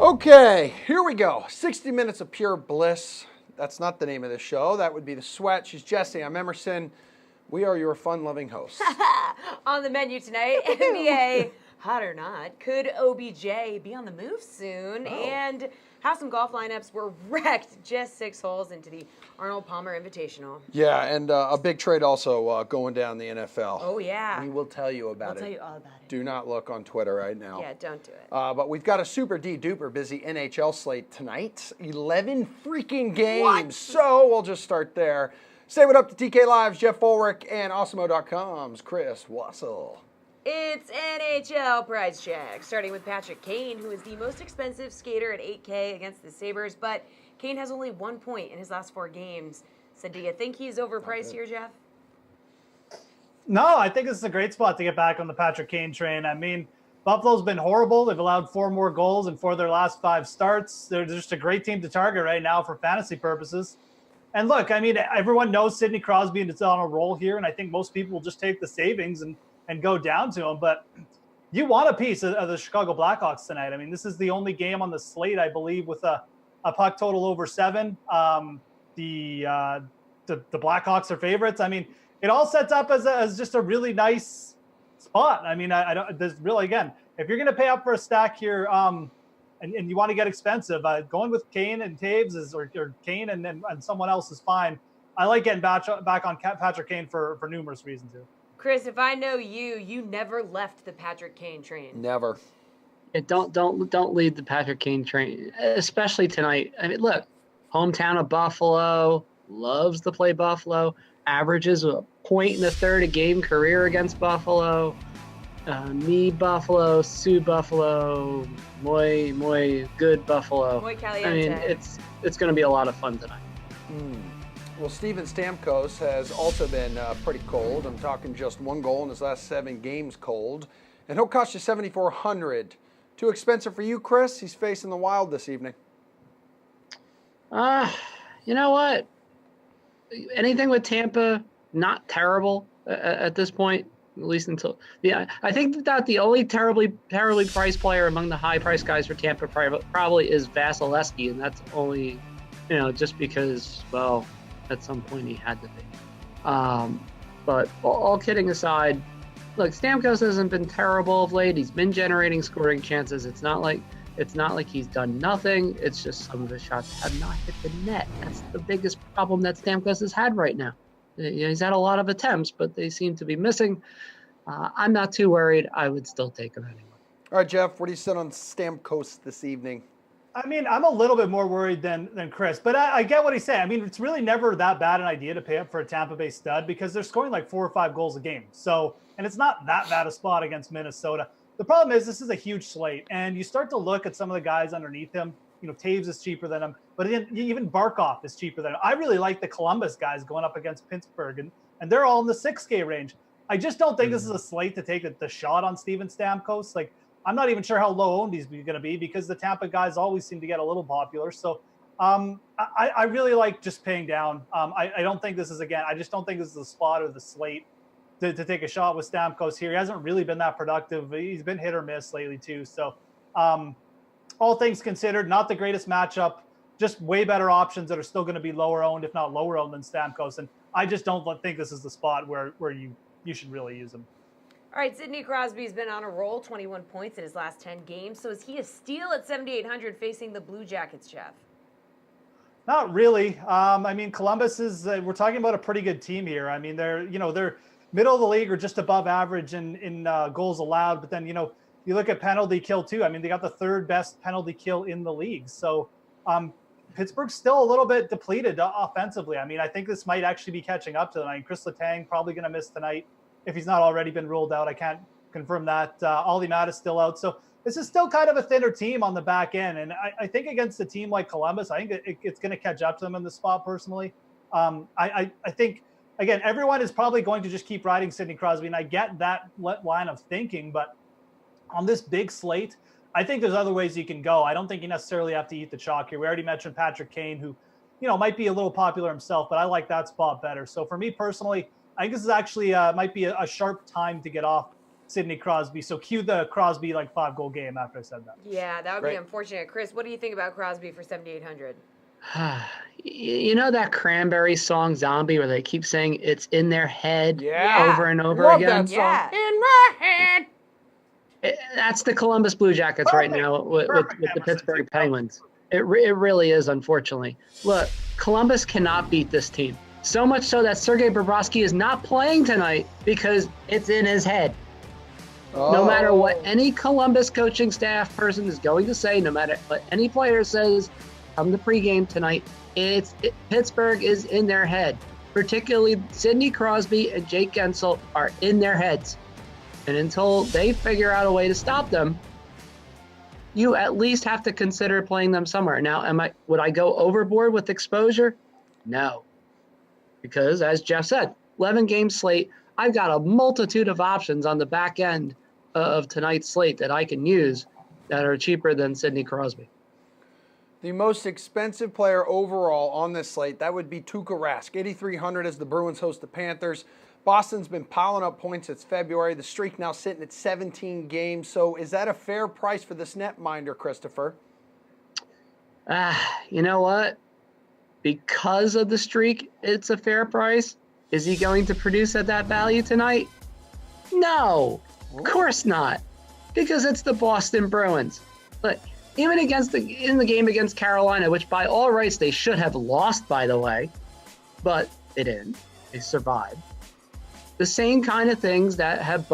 Okay, here we go. 60 minutes of pure bliss. That's not the name of the show. That would be The Sweat. She's Jessie. I'm Emerson. We are your fun-loving hosts. On the menu tonight, NBA, hot or not, could OBJ be on the move soon? Oh. And how some golf lineups were wrecked just 6 holes into the Arnold Palmer Invitational. Yeah, and a big trade also going down the NFL. Oh, yeah. We will tell you about it. I'll tell you all about it. Do not look on Twitter right now. Yeah, don't do it. But we've got a super duper busy NHL slate tonight. 11 freaking games. What? So we'll just start there. Say what up to TK Live's Jeff Ulrich and Awesemo.com's Chris Wassel. It's NHL prize check, starting with Patrick Kane, who is the most expensive skater at $8K against the Sabres, but Kane has only 1 point in his last 4 games. So do you think he's overpriced here, Jeff? No, I think this is a great spot to get back on the Patrick Kane train. I mean, Buffalo's been horrible. They've allowed 4 more goals in 4 of their last 5 starts. They're just a great team to target right now for fantasy purposes. And look, I mean, everyone knows Sidney Crosby is on a roll here, and I think most people will just take the savings and go down to him. But you want a piece of the Chicago Blackhawks tonight. I mean, this is the only game on the slate, I believe, with a puck total over 7. The Blackhawks are favorites. I mean, it all sets up as just a really nice spot. I mean, I don't. There's really, again, if you're going to pay up for a stack here, and you want to get expensive, going with Kane and Taves or Kane and someone else is fine. I like getting back on Patrick Kane for numerous reasons here. Chris, if I know you, you never left the Patrick Kane train. Never. Yeah, don't lead the Patrick Kane train, especially tonight. I mean, look, hometown of Buffalo, loves to play Buffalo, averages a point in the third a game career against Buffalo. Me Buffalo, Sue Buffalo, muy good Buffalo. Muy caliente. I mean, it's going to be a lot of fun tonight. Well, Steven Stamkos has also been pretty cold. I'm talking just 1 goal in his last 7 games cold. And he'll cost you $7,400. Too expensive for you, Chris? He's facing the Wild this evening. You know what? Anything with Tampa, not terrible at this point, at least until I think that the only terribly priced player among the high priced guys for Tampa probably is Vasilevsky, and that's only just because, well, at some point he had to be. But all kidding aside, look, Stamkos hasn't been terrible of late. He's been generating scoring chances. It's not like he's done nothing. It's just some of his shots have not hit the net. That's the biggest problem that Stamkos has had right now. He's had a lot of attempts, but they seem to be missing. I'm not too worried. I would still take him anyway. All right, Jeff, what do you sit on Stamkos this evening? I mean, I'm a little bit more worried than Chris, but I get what he's saying. I mean, it's really never that bad an idea to pay up for a Tampa Bay stud because they're scoring like 4 or 5 goals a game. So, and it's not that bad a spot against Minnesota. The problem is this is a huge slate, and you start to look at some of the guys underneath him. Taves is cheaper than him, but even Barkov is cheaper than him. I really like the Columbus guys going up against Pittsburgh, and they're all in the 6K range. I just don't think this is a slate to take the shot on Steven Stamkos. Like, I'm not even sure how low owned he's going to be because the Tampa guys always seem to get a little popular. So I really like just paying down. I don't think this is, again, I just don't think this is the spot or the slate to take a shot with Stamkos here. He hasn't really been that productive. He's been hit or miss lately too. So all things considered, not the greatest matchup, just way better options that are still going to be lower owned, if not lower owned than Stamkos. And I just don't think this is the spot where you should really use him. All right, Sidney Crosby's been on a roll, 21 points in his last 10 games. So is he a steal at 7,800 facing the Blue Jackets, Jeff? Not really. I mean, Columbus is, we're talking about a pretty good team here. I mean, they're middle of the league or just above average in goals allowed. But then, you look at penalty kill too. I mean, they got the 3rd best penalty kill in the league. So Pittsburgh's still a little bit depleted offensively. I mean, I think this might actually be catching up to them. I mean, Chris Letang probably going to miss tonight if he's not already been ruled out. I can't confirm that. Ollie Matt is still out. So this is still kind of a thinner team on the back end. And I think against a team like Columbus, I think it's going to catch up to them in the spot personally. I think, again, everyone is probably going to just keep riding Sidney Crosby. And I get that line of thinking, but on this big slate, I think there's other ways you can go. I don't think you necessarily have to eat the chalk here. We already mentioned Patrick Kane, who, might be a little popular himself, but I like that spot better. So for me personally, I think this is actually might be a sharp time to get off Sidney Crosby. So cue the Crosby 5-goal game after I said that. Yeah, that would Great. be unfortunate. Chris, what do you think about Crosby for 7,800? You know that Cranberry song Zombie where they keep saying it's in their head Yeah. over and over Love again? that song. Yeah. In my head. That's the Columbus Blue Jackets right now with the Emerson. Pittsburgh Penguins. It really is, unfortunately. Look, Columbus cannot beat this team. So much so that Sergei Bobrovsky is not playing tonight because it's in his head. No matter what any Columbus coaching staff person is going to say, no matter what any player says, come to pregame tonight, Pittsburgh is in their head. Particularly Sidney Crosby and Jake Gensel are in their heads. And until they figure out a way to stop them, you at least have to consider playing them somewhere. Now, would I go overboard with exposure? No. Because as Jeff said, 11-game slate, I've got a multitude of options on the back end of tonight's slate that I can use that are cheaper than Sidney Crosby. The most expensive player overall on this slate, that would be Tuukka Rask. 8,300 as the Bruins host the Panthers. Boston's been piling up points since February. The streak now sitting at 17 games. So is that a fair price for this netminder, Christopher? You know what? Because of the streak, it's a fair price. Is he going to produce at that value tonight? No, of course not. Because it's the Boston Bruins. But even in the game against Carolina, which by all rights they should have lost, by the way, but they didn't. They survived. The same kind of things that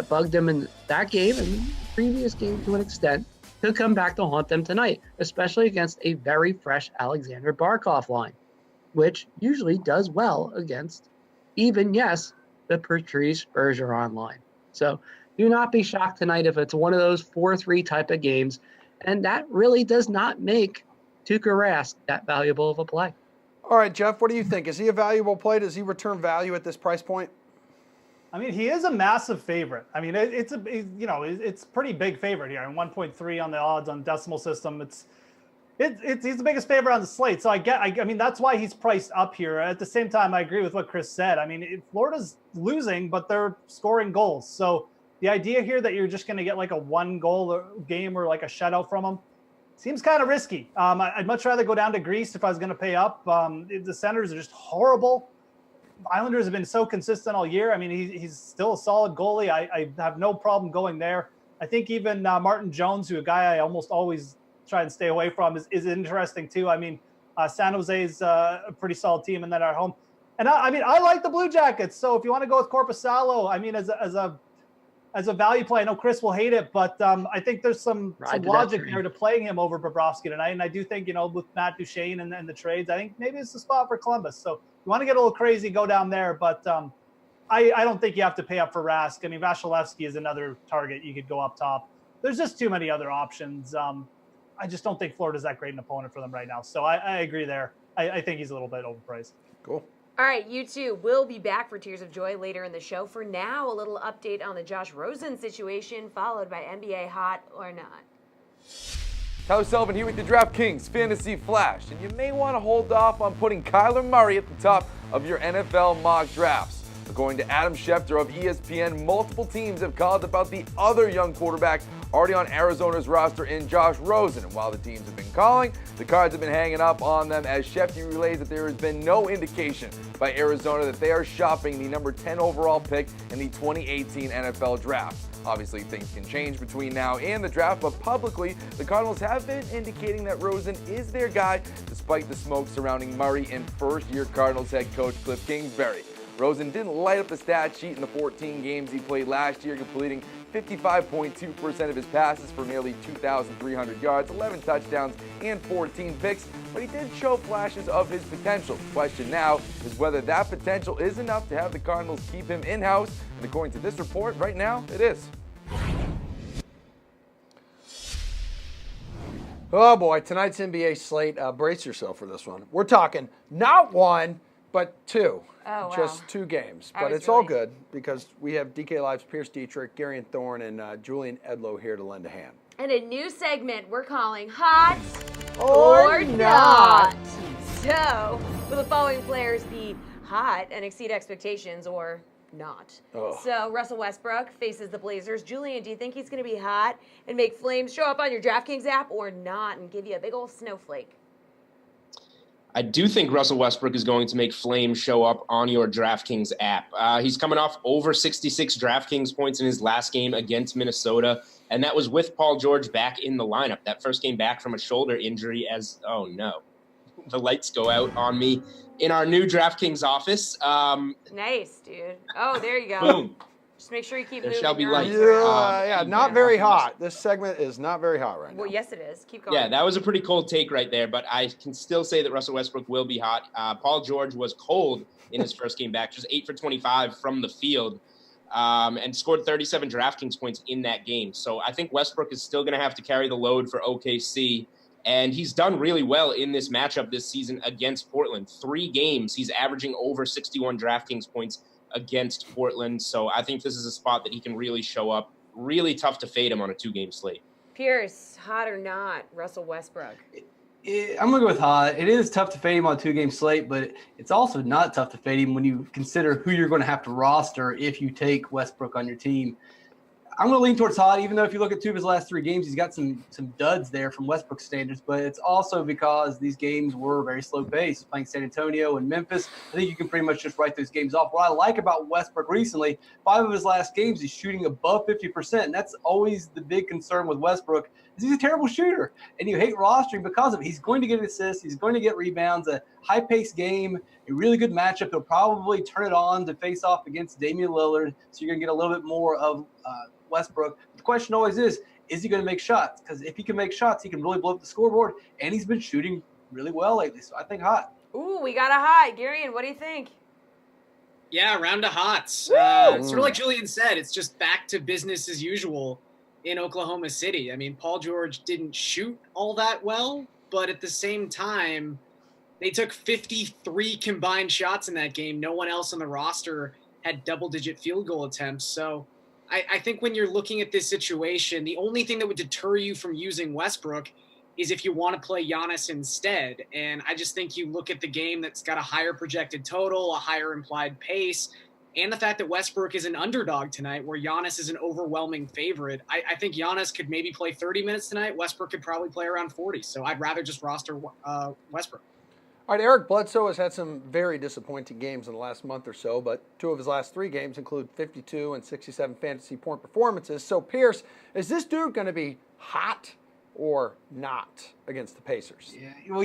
bugged them in that game and the previous game to an extent could come back to haunt them tonight, especially against a very fresh Alexander Barkov line, which usually does well against even, yes, the Patrice Bergeron line. So do not be shocked tonight if it's one of those 4-3 type of games, and that really does not make Tuukka Rask that valuable of a play. All right, Jeff, what do you think? Is he a valuable play? Does he return value at this price point? I mean, he is a massive favorite. I mean, it's pretty big favorite here, and 1.3 on the odds on decimal system. He's the biggest favorite on the slate. So I mean, that's why he's priced up here. At the same time, I agree with what Chris said. I mean, Florida's losing, but they're scoring goals. So the idea here that you're just going to get like a 1-goal game or like a shutout from them seems kind of risky. I'd much rather go down to Greece if I was going to pay up. The Senators are just horrible. Islanders have been so consistent all year. I mean, he's still a solid goalie. I have no problem going there. I think even Martin Jones, a guy I almost always try and stay away from, is interesting too. I mean, San Jose is a pretty solid team, and then at home. And I mean, I like the Blue Jackets. So if you want to go with Korpisalo, I mean, as a value play, I know Chris will hate it, but I think there's some logic there to playing him over Bobrovsky tonight. And I do think, with Matt Duchene and the trades, I think maybe it's the spot for Columbus. So if you want to get a little crazy, go down there. But I don't think you have to pay up for Rask. I mean, Vasilevsky is another target you could go up top. There's just too many other options. I just don't think Florida's that great an opponent for them right now. So I agree there. I think he's a little bit overpriced. Cool. All right, you two will be back for Tears of Joy later in the show. For now, a little update on the Josh Rosen situation, followed by NBA Hot or Not. Tyler Sullivan here with the DraftKings Fantasy Flash, and you may want to hold off on putting Kyler Murray at the top of your NFL mock drafts. According to Adam Schefter of ESPN, multiple teams have called about the other young quarterback already on Arizona's roster in Josh Rosen. And while the teams have been calling, the cards have been hanging up on them as Schefter relays that there has been no indication by Arizona that they are shopping the number 10 overall pick in the 2018 NFL Draft. Obviously, things can change between now and the draft, but publicly, the Cardinals have been indicating that Rosen is their guy, despite the smoke surrounding Murray and first-year Cardinals head coach Cliff Kingsbury. Rosen didn't light up the stat sheet in the 14 games he played last year, completing 55.2% of his passes for nearly 2,300 yards, 11 touchdowns, and 14 picks, but he did show flashes of his potential. The question now is whether that potential is enough to have the Cardinals keep him in-house, and according to this report, right now, it is. Oh boy, tonight's NBA slate, brace yourself for this one. We're talking not one, but two. Oh, wow. Just 2 games. But it's all good because we have DK Live's Pierce Dietrich, Gary Thorne, and Julian Edlow here to lend a hand. And a new segment we're calling Hot or Not. So, will the following players be hot and exceed expectations, or not. Ugh. So Russell Westbrook faces the Blazers. Julian, do you think he's going to be hot and make flames show up on your DraftKings app or not and give you a big old snowflake? I do think Russell Westbrook is going to make flames show up on your DraftKings app. He's coming off over 66 DraftKings points in his last game against Minnesota, and that was with Paul George back in the lineup. That first game back from a shoulder injury oh no, the lights go out on me in our new DraftKings office. Nice, dude. Oh, there you go. Boom. Just make sure you keep There moving. shall be You're on light. track. Not very hot. This segment is not very hot right now. Well, yes, it is. Keep going. Yeah, that was a pretty cold take right there, but I can still say that Russell Westbrook will be hot. Paul George was cold in his first game back, just 8 for 25 from the field, and scored 37 DraftKings points in that game. So I think Westbrook is still going to have to carry the load for OKC, and he's done really well in this matchup this season against Portland. 3 games, he's averaging over 61 DraftKings points against Portland. So I think this is a spot that he can really show up. Really tough to fade him on a 2-game slate. Pierce, hot or not, Russell Westbrook? I'm going to go with hot. It is tough to fade him on a 2-game slate, but it's also not tough to fade him when you consider who you're going to have to roster if you take Westbrook on your team. I'm going to lean towards hot, even though if you look at 2 of his last 3 games, he's got some duds there from Westbrook standards, but it's also because these games were very slow paced. Playing San Antonio and Memphis, I think you can pretty much just write those games off. What I like about Westbrook recently, 5 of his last games, he's shooting above 50%, and that's always the big concern with Westbrook, is he's a terrible shooter, and you hate rostering because of it. He's going to get assists, he's going to get rebounds, a high-paced game, a really good matchup. He'll probably turn it on to face off against Damian Lillard, so you're going to get a little bit more of Westbrook. The question always is he going to make shots? Because if he can make shots, he can really blow up the scoreboard, and he's been shooting really well lately. So I think hot. Ooh, we got a hot. Garion, what do you think? Yeah, round of hots. Sort of like Julian said, it's just back to business as usual in Oklahoma City. I mean, Paul George didn't shoot all that well, but at the same time, they took 53 combined shots in that game. No one else on the roster had double-digit field goal attempts. So I think when you're looking at this situation, the only thing that would deter you from using Westbrook is if you want to play Giannis instead. And I just think you look at the game that's got a higher projected total, a higher implied pace, and the fact that Westbrook is an underdog tonight where Giannis is an overwhelming favorite. I think Giannis could maybe play 30 minutes tonight. Westbrook could probably play around 40. So I'd rather just roster Westbrook. All right, Eric Bledsoe has had some very disappointing games in the last month or so, but 2 of his last 3 games include 52 and 67 fantasy point performances. So, Pierce, is this dude going to be hot or not against the Pacers? Yeah, well,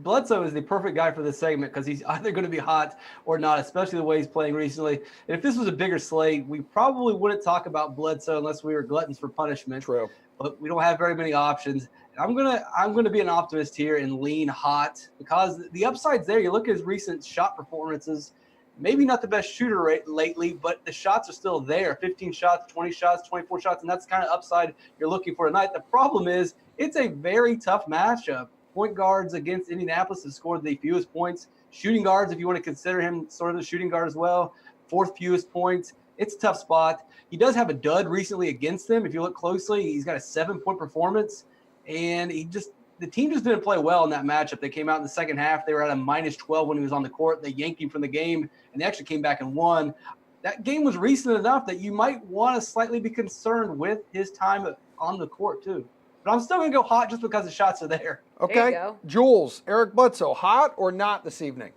Bledsoe is the perfect guy for this segment because he's either going to be hot or not, especially the way he's playing recently. And if this was a bigger slate, we probably wouldn't talk about Bledsoe unless we were gluttons for punishment. True. But we don't have very many options. I'm gonna be an optimist here and lean hot because the upside's there. You look at his recent shot performances, maybe not the best shooter lately, but the shots are still there. 15 shots, 20 shots, 24 shots, and that's the kind of upside you're looking for tonight. The problem is it's a very tough matchup. Point guards against Indianapolis have scored the fewest points. Shooting guards, if you want to consider him sort of a shooting guard as well, 4th fewest points. It's a tough spot. He does have a dud recently against them. If you look closely, he's got a 7-point performance. And the team just didn't play well in that matchup. They came out in the second half. They were at a -12 when he was on the court. They yanked him from the game, and they actually came back and won. That game was recent enough that you might want to slightly be concerned with his time on the court too. But I'm still going to go hot just because the shots are there. Okay, There you go. Jules, Eric Bledsoe, hot or not this evening?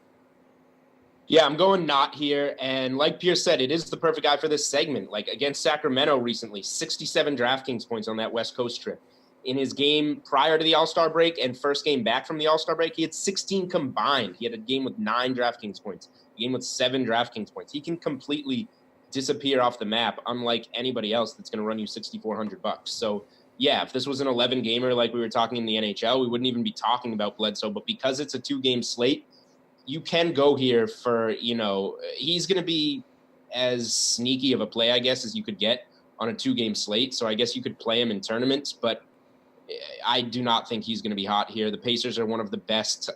Yeah, I'm going not here. And like Pierce said, it is the perfect guy for this segment. Like against Sacramento recently, 67 DraftKings points on that West Coast trip. In his game prior to the All-Star break and first game back from the All-Star break, he had 16 combined. He had a game with 9 DraftKings points, a game with 7 DraftKings points. He can completely disappear off the map, unlike anybody else that's going to run you $6,400. So, yeah, if this was an 11-gamer like we were talking in the NHL, we wouldn't even be talking about Bledsoe. But because it's a 2-game slate, you can go here for, he's going to be as sneaky of a play, I guess, as you could get on a 2-game slate. So I guess you could play him in tournaments, but I do not think he's going to be hot here. The Pacers are one of the best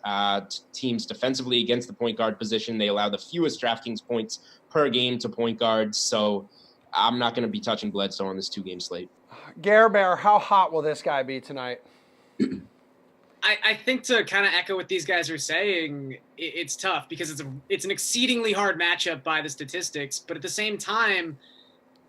teams defensively against the point guard position. They allow the fewest DraftKings points per game to point guards. So I'm not going to be touching Bledsoe on this 2-game slate. Gare Bear, how hot will this guy be tonight? I think to kind of echo what these guys are saying, it's tough because it's an exceedingly hard matchup by the statistics. But at the same time,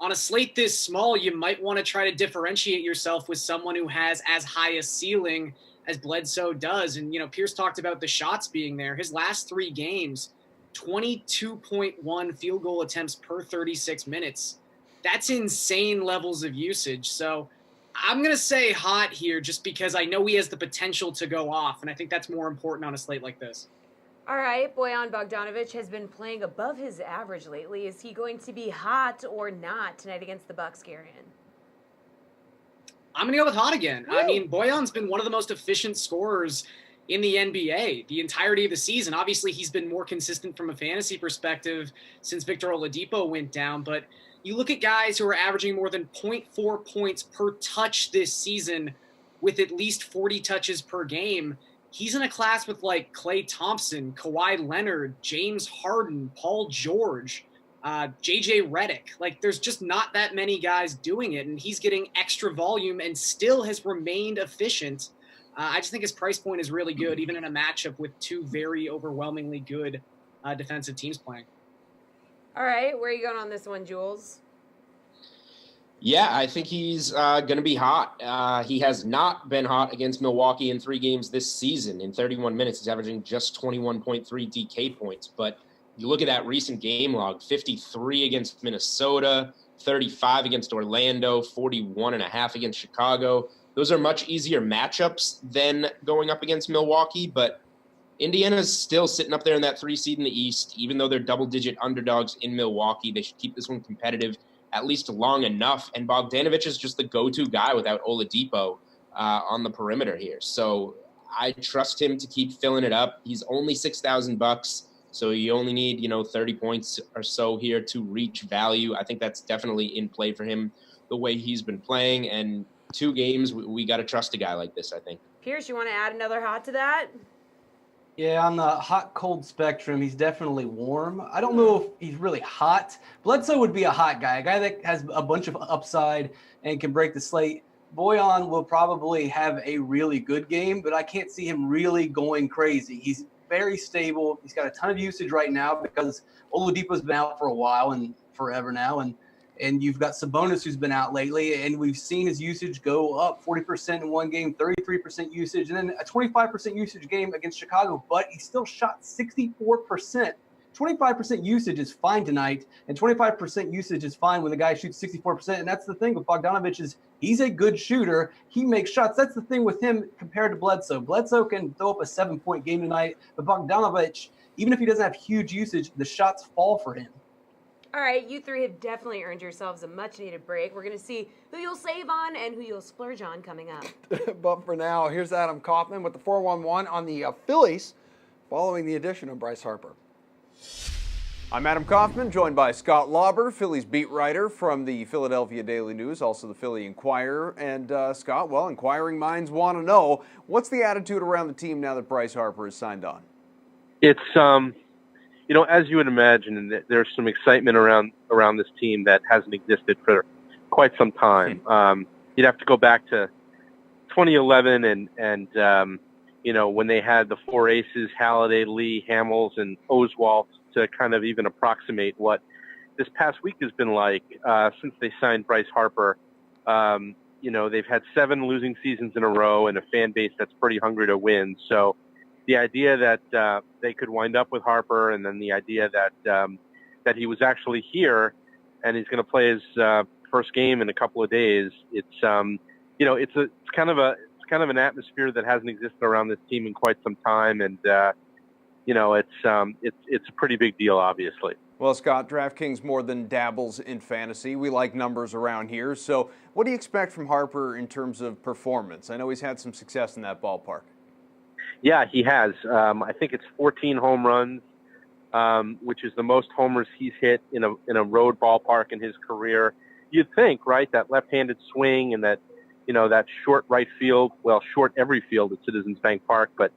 on a slate this small, you might want to try to differentiate yourself with someone who has as high a ceiling as Bledsoe does. And, Pierce talked about the shots being there. His last 3 games, 22.1 field goal attempts per 36 minutes. That's insane levels of usage. So I'm going to say hot here just because I know he has the potential to go off, and I think that's more important on a slate like this. All right, Bojan Bogdanovic has been playing above his average lately. Is he going to be hot or not tonight against the Bucks, Garion? I'm going to go with hot again. Woo! I mean, Bojan's been one of the most efficient scorers in the NBA the entirety of the season. Obviously, he's been more consistent from a fantasy perspective since Victor Oladipo went down, but you look at guys who are averaging more than 0.4 points per touch this season with at least 40 touches per game. He's in a class with like Klay Thompson, Kawhi Leonard, James Harden, Paul George, JJ Redick. Like, there's just not that many guys doing it, and he's getting extra volume and still has remained efficient. I just think his price point is really good, even in a matchup with 2 very overwhelmingly good defensive teams playing. All right, where are you going on this one, Jules? Yeah, I think he's going to be hot. He has not been hot against Milwaukee in 3 games this season. In 31 minutes, he's averaging just 21.3 DK points. But you look at that recent game log, 53 against Minnesota, 35 against Orlando, 41.5 against Chicago. Those are much easier matchups than going up against Milwaukee, but Indiana's still sitting up there in that 3 seed in the East. Even though they're double-digit underdogs in Milwaukee, they should keep this one competitive at least long enough. And Bogdanovic is just the go-to guy without Oladipo on the perimeter here. So I trust him to keep filling it up. He's only $6,000, so you only need 30 points or so here to reach value. I think that's definitely in play for him the way he's been playing. And 2 games, we got to trust a guy like this, I think. Pierce, you want to add another hot to that? Yeah, on the hot-cold spectrum, he's definitely warm. I don't know if he's really hot. Bledsoe would be a hot guy, a guy that has a bunch of upside and can break the slate. Bojan will probably have a really good game, but I can't see him really going crazy. He's very stable. He's got a ton of usage right now because Oladipo's been out for a while and forever now, and you've got Sabonis who's been out lately, and we've seen his usage go up 40% in one game, 33% usage, and then a 25% usage game against Chicago, but he still shot 64%. 25% usage is fine tonight, and 25% usage is fine when the guy shoots 64%, and that's the thing with Bogdanovic is he's a good shooter. He makes shots. That's the thing with him compared to Bledsoe. Bledsoe can throw up a 7-point game tonight, but Bogdanovic, even if he doesn't have huge usage, the shots fall for him. All right, you 3 have definitely earned yourselves a much-needed break. We're going to see who you'll save on and who you'll splurge on coming up. But for now, here's Adam Kaufman with the 411 on the Phillies following the addition of Bryce Harper. I'm Adam Kaufman, joined by Scott Lauber, Phillies beat writer from the Philadelphia Daily News, also the Philly Inquirer. And Scott, well, inquiring minds want to know, what's the attitude around the team now that Bryce Harper is signed on? It's as you would imagine, there's some excitement around this team that hasn't existed for quite some time. You'd have to go back to 2011 and when they had the 4 aces, Halladay, Lee, Hamels, and Oswalt to kind of even approximate what this past week has been like since they signed Bryce Harper. They've had 7 losing seasons in a row and a fan base that's pretty hungry to win. So the idea that they could wind up with Harper, and then the idea that he was actually here and he's going to play his first game in a couple of days. It's kind of an atmosphere that hasn't existed around this team in quite some time, and it's a pretty big deal, obviously. Well, Scott, DraftKings more than dabbles in fantasy. We like numbers around here. So what do you expect from Harper in terms of performance? I know he's had some success in that ballpark. Yeah, he has. I think it's 14 home runs, which is the most homers he's hit in a road ballpark in his career. You'd think, right, that left-handed swing and that short right field, well, short every field at Citizens Bank Park, but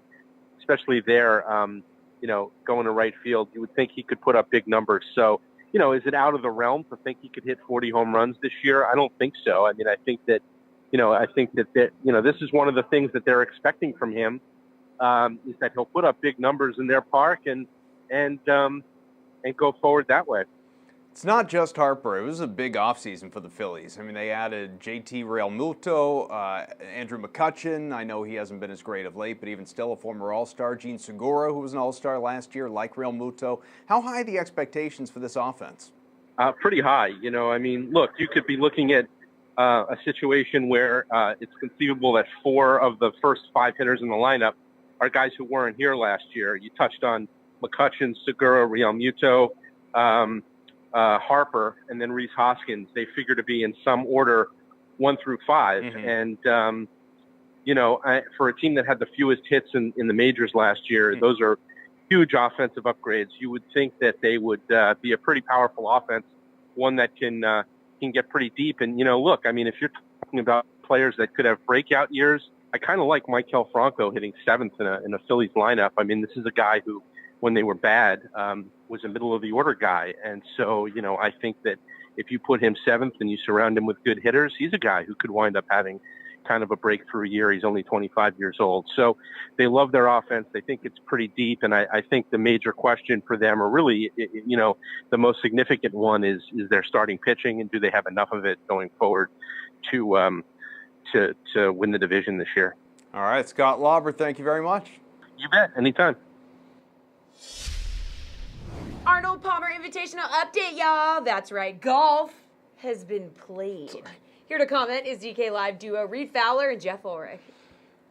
especially there, going to right field, you would think he could put up big numbers. So, is it out of the realm to think he could hit 40 home runs this year? I don't think so. I mean, I think that I think that this is one of the things that they're expecting from him, is that he'll put up big numbers in their park and go forward that way. It's not just Harper. It was a big offseason for the Phillies. I mean, they added JT Realmuto, Andrew McCutchen. I know he hasn't been as great of late, but even still a former All-Star. Gene Segura, who was an All-Star last year, like Realmuto. How high are the expectations for this offense? Pretty high. I mean, look, you could be looking at a situation where it's conceivable that 4 of the first 5 hitters in the lineup are guys who weren't here last year. You touched on McCutchen, Segura, Realmuto, Harper, and then Rhys Hoskins. They figure to be in some order 1 through 5. Mm-hmm. And, for a team that had the fewest hits in the majors last year, those are huge offensive upgrades. You would think that they would be a pretty powerful offense, one that can get pretty deep. And, look, I mean, if you're talking about players that could have breakout years, I kind of like Maikel Franco hitting 7th in a Phillies lineup. I mean, this is a guy who, when they were bad, was a middle-of-the-order guy. And so, I think that if you put him 7th and you surround him with good hitters, he's a guy who could wind up having kind of a breakthrough year. He's only 25 years old. So they love their offense. They think it's pretty deep. And I think the major question for them, or really, the most significant one is their starting pitching, and do they have enough of it going forward to win the division this year? All right, Scott Lauber, thank you very much. You bet. Anytime. Arnold Palmer Invitational update, y'all. That's right, golf has been played. Here to comment is DK Live duo Reed Fowler and Jeff Ulrich.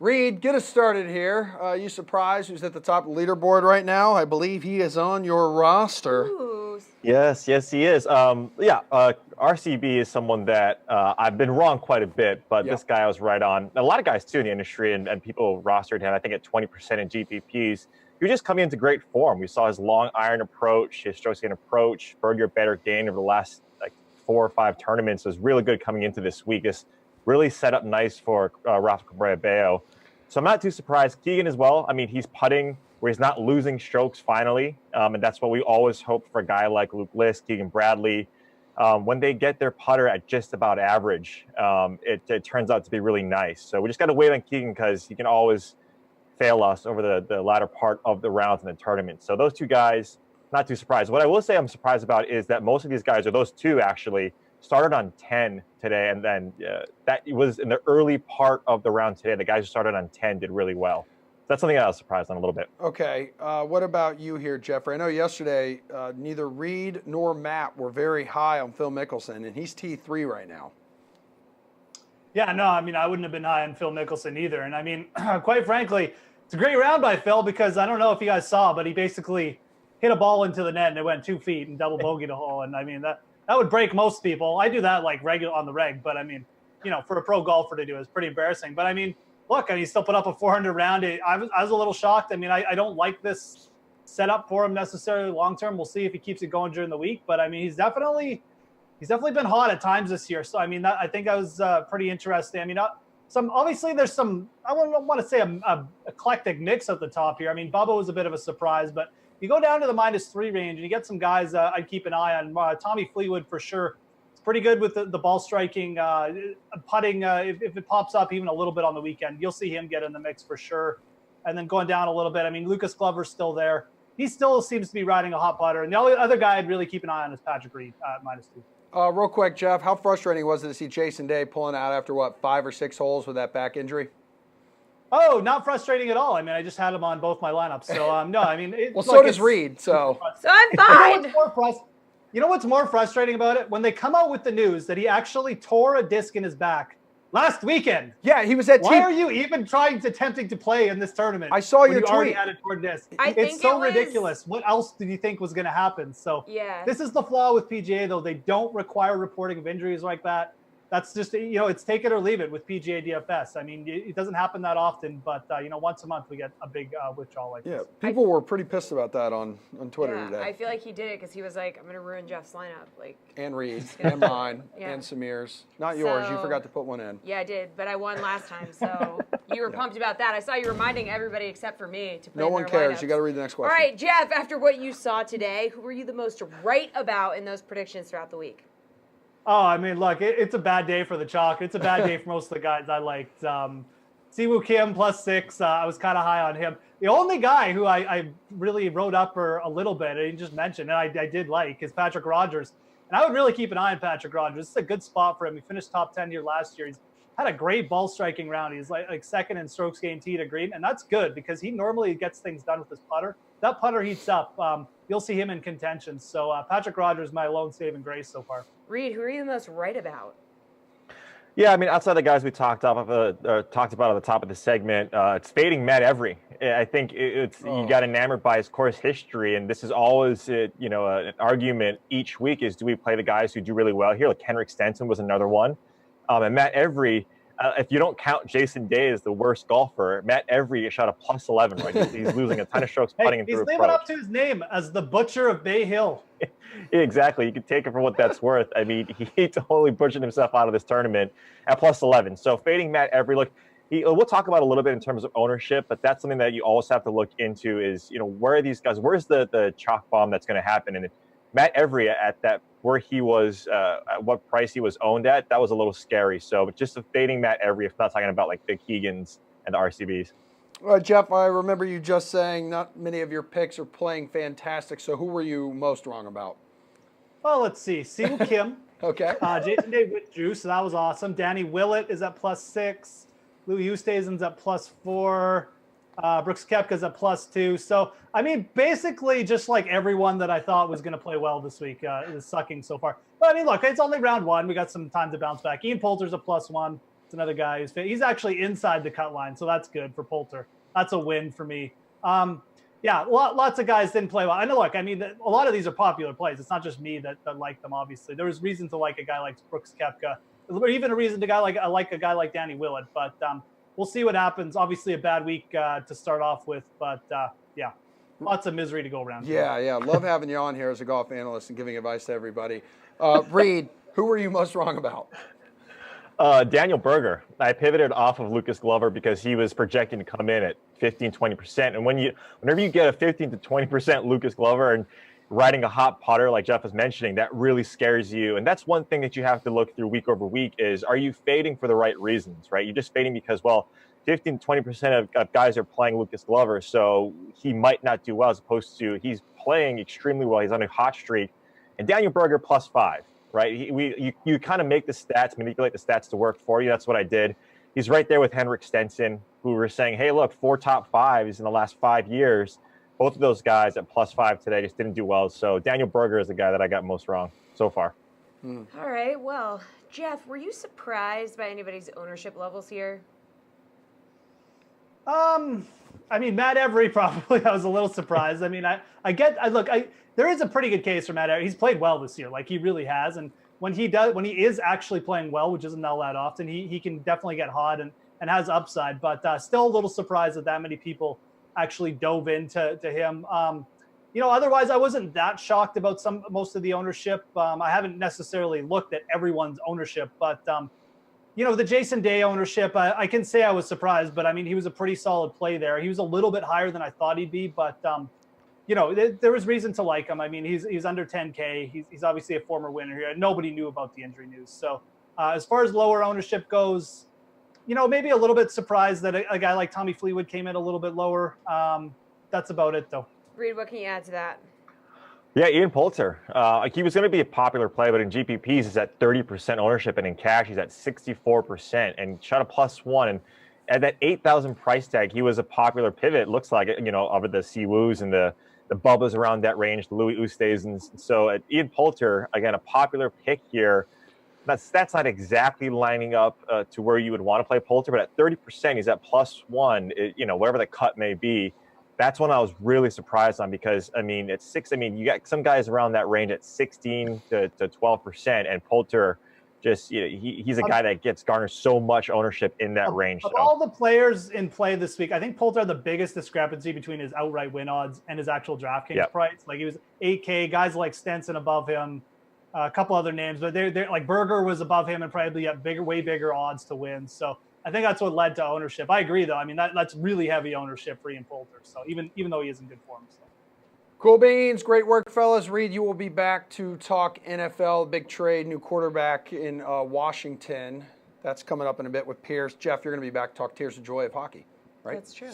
Reed, get us started here. You surprised who's at the top of the leaderboard right now? I believe he is on your roster. Ooh. Yes, he is. RCB is someone that I've been wrong quite a bit, but this guy I was right on. A lot of guys, too, in the industry, and people rostered him, I think, at 20% in GPPs. He was just coming into great form. We saw his long iron approach, his strokes gain approach, bird your better gain over the last 4 or 5 tournaments. It was really good coming into this week. It's really set up nice for Rafa Cabrera-Bello. So I'm not too surprised. Keegan as well. I mean, he's putting where he's not losing strokes finally. And that's what we always hope for a guy like Luke List, Keegan Bradley. When they get their putter at just about average, it turns out to be really nice. So we just got to wait on Keegan because he can always fail us over the latter part of the rounds in the tournament. So those 2 guys, not too surprised. What I will say I'm surprised about is that most of these guys, or those 2 actually, started on 10 today. And then that was in the early part of the round today. The guys who started on 10 did really well. So that's something I was surprised on a little bit. Okay. What about you here, Jeffrey? I know yesterday neither Reed nor Matt were very high on Phil Mickelson, and he's T3 right now. Yeah, no, I mean, I wouldn't have been high on Phil Mickelson either. And I mean, quite frankly, it's a great round by Phil because I don't know if you guys saw, but he basically hit a ball into the net and it went 2 feet and double bogeyed a hole. And I mean, that would break most people. I do that like regular on the reg, but I mean, for a pro golfer to do is pretty embarrassing. But I mean, look, and he still put up a 400 round. I was a little shocked. I mean, I don't like this setup for him necessarily long term. We'll see if he keeps it going during the week. But I mean, he's definitely been hot at times this year. So I mean, I think that was pretty interesting. I mean, obviously there's some, I don't want to say a eclectic mix at the top here. I mean, Bubba was a bit of a surprise, but you go down to the -3 range and you get some guys I'd keep an eye on. Tommy Fleetwood for sure. It's pretty good with the ball striking, putting. If it pops up even a little bit on the weekend, you'll see him get in the mix for sure. And then going down a little bit, I mean, Lucas Glover's still there. He still seems to be riding a hot putter. And the only other guy I'd really keep an eye on is Patrick Reed at -2. Real quick, Jeff, how frustrating was it to see Jason Day pulling out after, 5 or 6 holes with that back injury? Oh, not frustrating at all. I mean, I just had him on both my lineups. So, no, I mean. So does Reed, so. So I'm fine. You know what's more frustrating about it? When they come out with the news that he actually tore a disc in his back last weekend. Yeah, he was at Why are you even attempting to play in this tournament? I saw your tweet. You already tweet. had a torn disc. It's so ridiculous. What else did you think was going to happen? So yeah. This is the flaw with PGA, though. They don't require reporting of injuries like that. That's just, it's take it or leave it with PGA DFS. I mean, it doesn't happen that often, but, once a month we get a big withdrawal like this. Yeah, people were pretty pissed about that on Twitter today. I feel like he did it because he was like, I'm going to ruin Jeff's lineup. And Reed's, and mine, and Samir's. Not yours. You forgot to put one in. Yeah, I did, but I won last time, so you were pumped about that. I saw you reminding everybody except for me to play No one cares. Lineups. You got to read the next question. All right, Jeff, after what you saw today, who were you the most right about in those predictions throughout the week? Oh, I mean, look, it's a bad day for the chalk. It's a bad day for most of the guys I liked. Siwoo Kim +6. I was kind of high on him. The only guy who I really wrote up for a little bit, and he just mentioned, and I did like, is Patrick Rogers. And I would really keep an eye on Patrick Rogers. This is a good spot for him. He finished top 10 here last year. He's had a great ball striking round. He's like second in strokes gained tee to green, and that's good because he normally gets things done with his putter. That putter heats up. You'll see him in contention. So Patrick Rogers, my lone saving grace so far. Reed, who are you the most right about? Yeah, I mean, outside the guys we talked about at the top of the segment, it's fading Matt Every. I think you got enamored by his course history, and this is always an argument each week: is do we play the guys who do really well here? Like Henrik Stenson was another one, and Matt Every. If you don't count Jason Day as the worst golfer, Matt Every shot a +11. Right, he's losing a ton of strokes putting him through approach. He's living up to his name as the Butcher of Bay Hill. Exactly. You can take it for what that's worth. I mean, he totally butchered himself out of this tournament at +11. So fading Matt Every, look, we'll talk about a little bit in terms of ownership, but that's something that you always have to look into is, where are these guys? Where's the chalk bomb that's going to happen? And Matt Every at that, where he was, at what price he was owned at, that was a little scary. So just fading Matt Every, if not talking about like the Keegans and the RCBs. Jeff, I remember you just saying not many of your picks are playing fantastic. So who were you most wrong about? Well, let's see. Siwoo Kim. Okay. Jason Day withdrew, so that was awesome. Danny Willett is at +6. Louis Oosthuizen's at +4. Brooks Koepka's at +2. So, I mean, basically just like everyone that I thought was going to play well this week is sucking so far. But, I mean, look, it's only round one. We got some time to bounce back. Ian Poulter's a +1. It's another guy who's fit. He's actually inside the cut line, so that's good for Poulter. That's a win for me. Yeah, lots of guys didn't play well. I know, look, I mean, a lot of these are popular plays. It's not just me that like them, obviously. There was reason to like a guy like Brooks Koepka, or even a reason to like a guy like Danny Willett. But we'll see what happens. Obviously, a bad week to start off with, but yeah, lots of misery to go around. Yeah. Love having you on here as a golf analyst and giving advice to everybody. Reed, who were you most wrong about? Daniel Berger. I pivoted off of Lucas Glover because he was projecting to come in at 15-20%. And whenever you get a 15 to 20% Lucas Glover and riding a hot putter like Jeff was mentioning, that really scares you. And that's one thing that you have to look through week over week is, are you fading for the right reasons, right? You're just fading because, 15 to 20% of guys are playing Lucas Glover, so he might not do well, as opposed to he's playing extremely well. He's on a hot streak. And Daniel Berger +5. Right, you kind of make the stats, manipulate the stats to work for you. That's what I did. He's right there with Henrik Stenson, who were saying, hey, look, 4 top 5s in the last 5 years. Both of those guys at +5 today just didn't do well. So Daniel Berger is the guy that I got most wrong so far. All right, well, Jeff, were you surprised by anybody's ownership levels here? I mean, Matt Every probably. I was a little surprised. I mean, there is a pretty good case for Matt Every. He's played well this year, like he really has. And when he is actually playing well, which isn't all that often, he can definitely get hot and has upside. But still a little surprised that many people actually dove into him. Otherwise I wasn't that shocked about most of the ownership. I haven't necessarily looked at everyone's ownership, but the Jason Day ownership, I can say I was surprised, but I mean, he was a pretty solid play there. He was a little bit higher than I thought he'd be, but there was reason to like him. I mean, he's under 10K. He's obviously a former winner here. Nobody knew about the injury news. So as far as lower ownership goes, maybe a little bit surprised that a guy like Tommy Fleetwood came in a little bit lower. That's about it, though. Reed, what can you add to that? Yeah, Ian Poulter. He was going to be a popular play, but in GPPs, he's at 30% ownership, and in cash, he's at 64%, and shot a +1. And at that 8,000 price tag, he was a popular pivot. Looks like it, over the Siwoos and the Bubbas around that range, the Louis Oosthuizens. So Ian Poulter, again, a popular pick here. That's not exactly lining up to where you would want to play Poulter, but at 30%, he's at +1. Whatever the cut may be. That's one I was really surprised on because, at 6, you got some guys around that range at 16 to 12%, and Poulter just, he's a guy that garners so much ownership in that range. Of all the players in play this week, I think Poulter had the biggest discrepancy between his outright win odds and his actual DraftKings price. Like, he was 8K, guys like Stenson above him, a couple other names, but they're like Berger was above him and probably at way bigger odds to win. So I think that's what led to ownership. I agree, though. I mean, that's really heavy ownership for Ian Poulter. So even though he is in good form. So. Cool beans. Great work, fellas. Reed, you will be back to talk NFL, big trade, new quarterback in Washington. That's coming up in a bit with Pierce. Jeff, you're going to be back to talk Tears of Joy of hockey, right? That's true.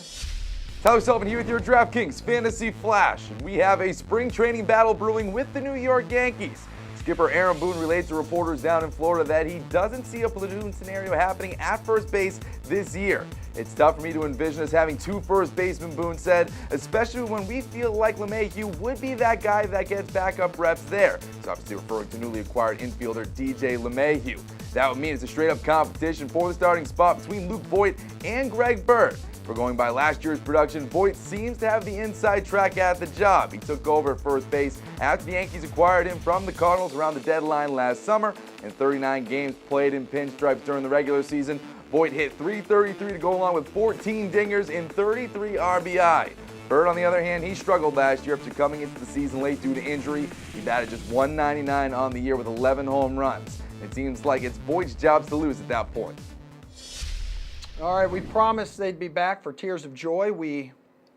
Tyler Sullivan here with your DraftKings Fantasy Flash. We have a spring training battle brewing with the New York Yankees. Skipper Aaron Boone relates to reporters down in Florida that he doesn't see a platoon scenario happening at first base this year. It's tough for me to envision us having 2 first basemen, Boone said, especially when we feel like LeMahieu would be that guy that gets backup reps there. He's obviously referring to newly acquired infielder DJ LeMahieu. That would mean it's a straight-up competition for the starting spot between Luke Voit and Greg Bird. For going by last year's production, Voit seems to have the inside track at the job. He took over at first base after the Yankees acquired him from the Cardinals around the deadline last summer. In 39 games played in pinstripes during the regular season, Voit hit .333 to go along with 14 dingers and 33 RBI. Bird, on the other hand, he struggled last year after coming into the season late due to injury. He batted just .199 on the year with 11 home runs. It seems like it's Voit's job to lose at that point. All right, we promised they'd be back for Tears of Joy. We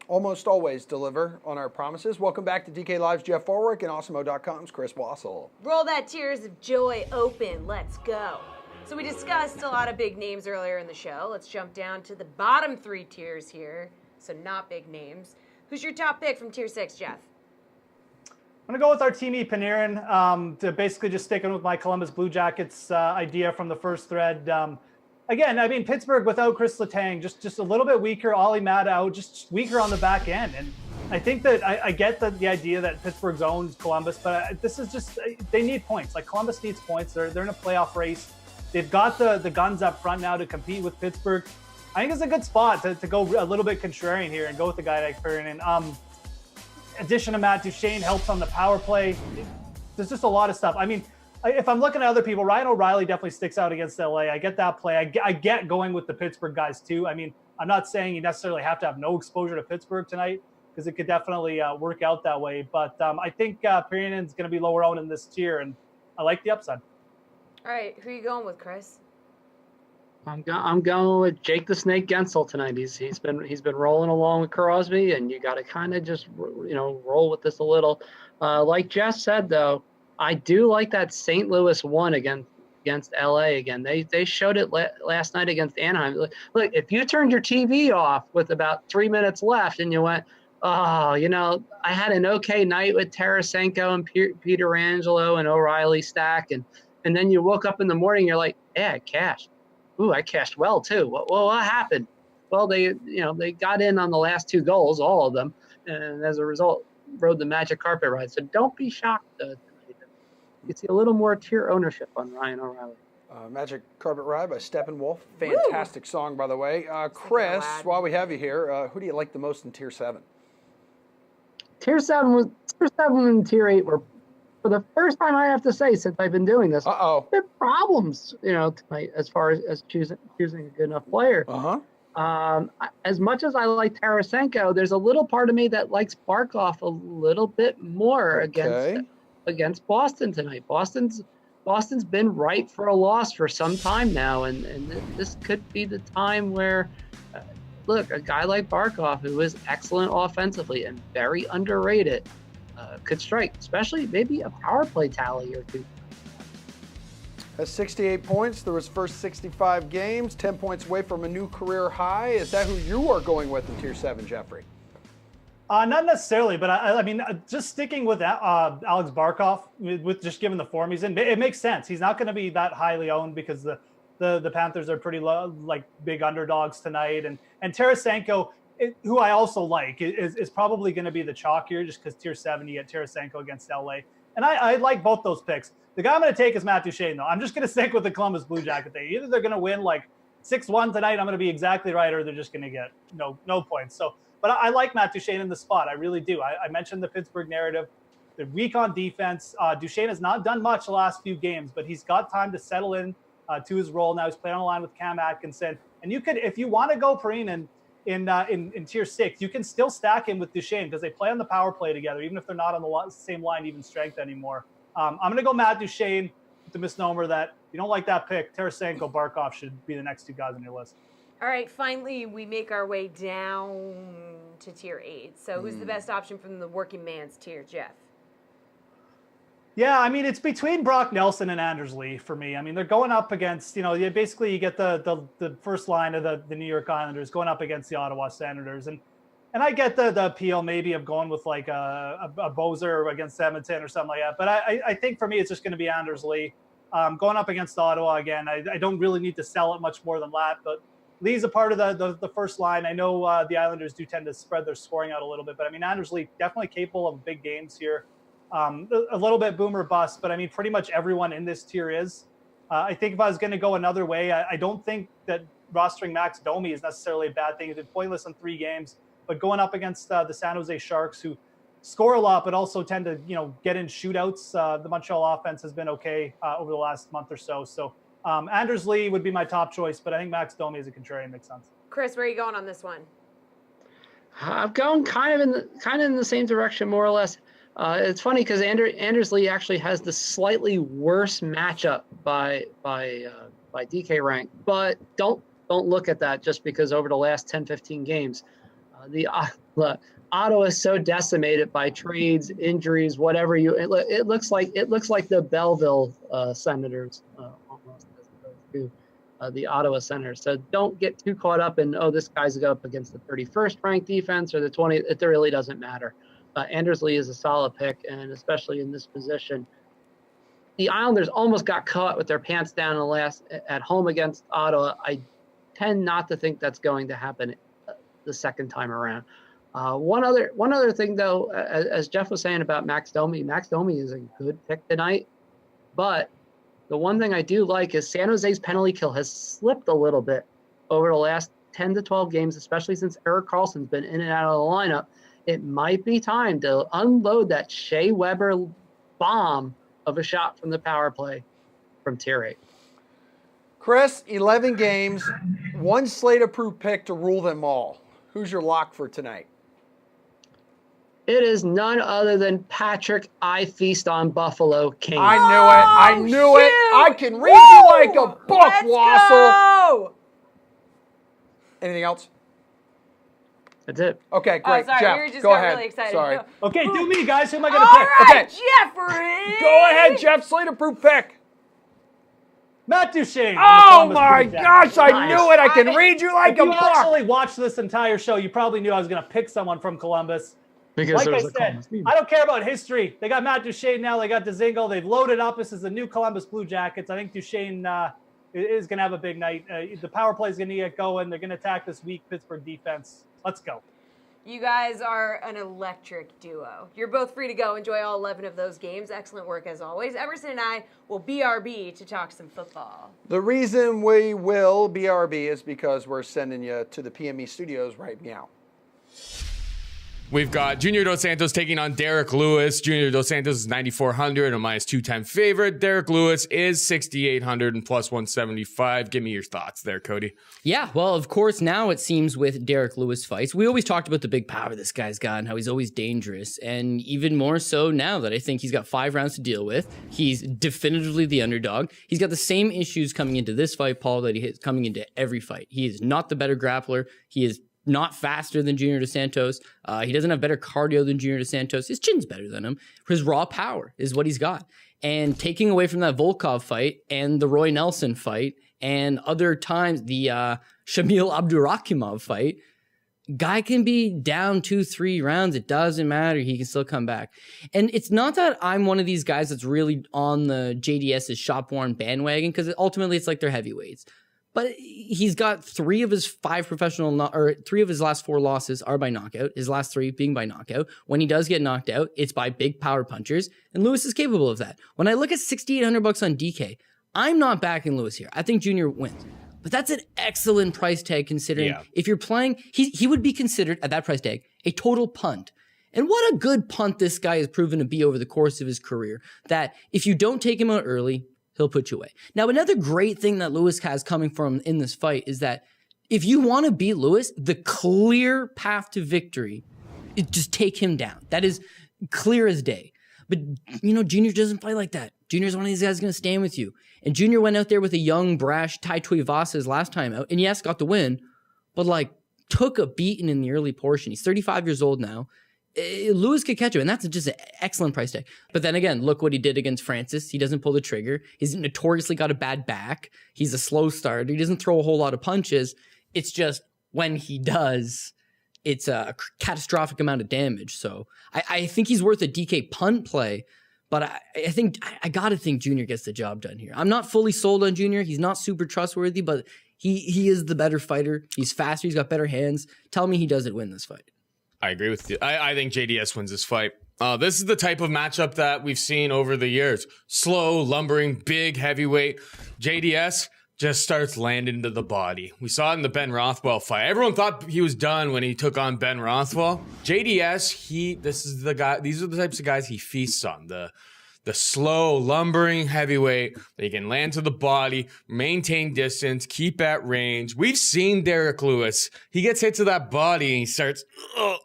almost always deliver on our promises. Welcome back to DK Live's Jeff Forwick and Awesemo.com's Chris Wassel. Roll that Tears of Joy open. Let's go. So we discussed a lot of big names earlier in the show. Let's jump down to the bottom 3 tiers here. So not big names. Who's your top pick from Tier 6, Jeff? I'm going to go with Artemi Panarin to basically just sticking with my Columbus Blue Jackets idea from the first thread. Again, I mean, Pittsburgh without Chris Letang, just a little bit weaker. Ollie Matt out, just weaker on the back end. And I think that I get the idea that Pittsburgh owns Columbus, but this is just, they need points. Like, Columbus needs points. They're in a playoff race. They've got the guns up front now to compete with Pittsburgh. I think it's a good spot to go a little bit contrarian here and go with the guy like Panarin. Addition of Matt Duchene helps on the power play. There's just a lot of stuff. I mean, if I'm looking at other people, Ryan O'Reilly definitely sticks out against LA. I get that play. I get going with the Pittsburgh guys too. I mean, I'm not saying you necessarily have to have no exposure to Pittsburgh tonight because it could definitely work out that way. But I think Panarin's going to be lower owned in this tier, and I like the upside. All right, who are you going with, Chris? I'm going with Jake the Snake Gensel tonight. He's been rolling along with Crosby, and you got to kind of just roll with this a little. Like Jess said, though, I do like that St. Louis one against LA again. They showed it last night against Anaheim. Look, if you turned your TV off with about 3 minutes left and you went, oh, I had an okay night with Tarasenko and Peter Angelo and O'Reilly stack, and then you woke up in the morning, you're like, yeah, I cashed. Ooh, I cashed well too. Well, what happened? Well, they got in on the last 2 goals, all of them, and as a result, rode the magic carpet ride. So don't be shocked. You see a little more tier ownership on Ryan O'Reilly. Magic Carpet Ride by Steppenwolf. Fantastic song, by the way. Chris, while we have you here, who do you like the most in Tier 7? Tier 7 and Tier 8 were, for the first time I have to say since I've been doing this, there problems, tonight as far as choosing a good enough player. As much as I like Tarasenko, there's a little part of me that likes Barkov a little bit more against Boston tonight. Boston's been ripe for a loss for some time now, and this could be the time where, look, a guy like Barkov, who is excellent offensively and very underrated, could strike, especially maybe a power play tally or 2. Has 68 points through his first 65 games, 10 points away from a new career high. Is that who you are going with in Tier 7, Jeffrey? Not necessarily, but I mean, just sticking with Alex Barkov, with just given the form he's in, it makes sense. He's not going to be that highly owned because the Panthers are pretty low, like big underdogs tonight, and Tarasenko, who I also like, is probably going to be the chalk here, just because Tier 7 you get Tarasenko against LA, and I like both those picks. The guy I'm going to take is Matt Duchene, though. I'm just going to stick with the Columbus Blue Jacket thing. Either they're going to win like 6-1 tonight, I'm going to be exactly right, or they're just going to get no points. So. But I like Matt Duchene in the spot. I really do. I mentioned the Pittsburgh narrative. They're weak on defense. Duchene has not done much the last few games, but he's got time to settle in to his role. Now he's playing on the line with Cam Atkinson. And you could, if you want to go Panarin in Tier 6, you can still stack him with Duchene because they play on the power play together, even if they're not on the same line, even strength anymore. I'm going to go Matt Duchene with the misnomer that you don't like that pick. Tarasenko, Barkov should be the next 2 guys on your list. All right, finally, we make our way down to tier 8. So who's the best option from the working man's tier, Jeff? Yeah, I mean, it's between Brock Nelson and Anders Lee for me. I mean, they're going up against, you get the first line of the New York Islanders going up against the Ottawa Senators. And I get the appeal maybe of going with like a Bozer against Edmonton or something like that. But I think for me, it's just going to be Anders Lee going up against Ottawa again. I don't really need to sell it much more than that. But Lee's a part of the first line. I know the Islanders do tend to spread their scoring out a little bit. But I mean, Anders Lee definitely capable of big games here. A little bit boomer bust, but I mean, pretty much everyone in this tier is. I think if I was going to go another way, I don't think that rostering Max Domi is necessarily a bad thing. He's been pointless in 3 games, but going up against the San Jose Sharks, who score a lot, but also tend to, get in shootouts. The Montreal offense has been okay over the last month or so. So Anders Lee would be my top choice, but I think Max Domi as a contrarian makes sense. Chris, where are you going on this one? I'm going kind of in the same direction, more or less. It's funny because Anders Lee actually has the slightly worse matchup by DK rank, but don't look at that just because over the last 10-15 games, the Ottawa is so decimated by trades, injuries, whatever it looks like the Belleville Senators almost as opposed to the Ottawa Senators. So don't get too caught up in this guy's up against the 31st ranked defense or the 20th. It really doesn't matter. Anders Lee is a solid pick, and especially in this position. The Islanders almost got caught with their pants down at home against Ottawa. I tend not to think that's going to happen the second time around. One other thing, though, as Jeff was saying about Max Domi is a good pick tonight. But the one thing I do like is San Jose's penalty kill has slipped a little bit over the last 10 to 12 games, especially since Erik Karlsson's been in and out of the lineup. It might be time to unload that Shea Weber bomb of a shot from the power play from tier 8. Chris, 11 games, 1 slate-approved pick to rule them all. Who's your lock for tonight? It is none other than Patrick I Feast on Buffalo King. I knew it. I can read you like a book, Wassel. Go! Anything else? That's it. Okay, great. Oh, sorry, Jeff, we just go got ahead. really excited. Sorry. Okay, do me, guys. Who am I going to All pick? right, Okay. Jeffrey. Go ahead, Jeff. Slate-approved pick. Matt Duchene. Oh, my gosh. I knew it. I can read you like If a you book. actually watched this entire show, you probably knew I was going to pick someone from Columbus. Because like there I was a said, Columbus team. I don't care about history. They got Matt Duchene now. They got Dzingel. They've loaded up. This is the new Columbus Blue Jackets. I think Duchene is going to have a big night. The power play is going to get going. They're going to attack this weak Pittsburgh defense. Let's go. You guys are an electric duo. You're both free to go. Enjoy all 11 of those games. Excellent work as always. Emerson and I will BRB to talk some football. The reason we will BRB is because we're sending you to the PME studios right now. We've got Junior Dos Santos taking on Derek Lewis. Junior Dos Santos is 9,400, a minus 2-time favorite. Derek Lewis is 6,800 and plus 175. Give me your thoughts there, Cody. Yeah, well, of course, now it seems with Derek Lewis fights, we always talked about the big power this guy's got and how he's always dangerous. And even more so now that I think he's got 5 rounds to deal with. He's definitively the underdog. He's got the same issues coming into this fight, Paul, that he has coming into every fight. He is not the better grappler. He is not faster than Junior Dos Santos. He doesn't have better cardio than Junior Dos Santos. His chin's better than him. His raw power is what he's got. And taking away from that Volkov fight and the Roy Nelson fight and other times the Shamil Abdurakhimov fight, guy can be down 2-3 rounds. It doesn't matter. He can still come back. And it's not that I'm one of these guys that's really on the JDS's shop-worn bandwagon, because ultimately it's like they're heavyweights. But he's got 3 of his 5 3 of his last 4 losses are by knockout. His last 3 being by knockout. When he does get knocked out, it's by big power punchers. And Lewis is capable of that. When I look at $6,800 on DK, I'm not backing Lewis here. I think Junior wins. But that's an excellent price tag considering if you're playing, he would be considered at that price tag a total punt. And what a good punt this guy has proven to be over the course of his career. That if you don't take him out early, he'll put you away. Now, another great thing that Lewis has coming from in this fight is that if you want to beat Lewis, the clear path to victory is just take him down. That is clear as day. But, Junior doesn't fight like that. Junior's one of these guys going to stand with you. And Junior went out there with a young, brash Tai Tuivasa his last time out, and yes, got the win, but like took a beating in the early portion. He's 35 years old now. Lewis could catch him, and that's just an excellent price tag. But then again, look what he did against Francis. He doesn't pull the trigger. He's notoriously got a bad back. He's a slow starter. He doesn't throw a whole lot of punches. It's just when he does, it's a catastrophic amount of damage. So I think he's worth a DK punt play, but I got to think Junior gets the job done here. I'm not fully sold on Junior. He's not super trustworthy, but he is the better fighter. He's faster. He's got better hands. Tell me he doesn't win this fight. I agree with you. I think JDS wins this fight. This is the type of matchup that we've seen over the years. Slow, lumbering, big, heavyweight. JDS just starts landing to the body. We saw it in the Ben Rothwell fight. Everyone thought he was done when he took on Ben Rothwell. JDS, this is the guy. These are the types of guys he feasts on. The slow, lumbering heavyweight. They can land to the body, maintain distance, keep at range. We've seen Derek Lewis. He gets hit to that body and he starts,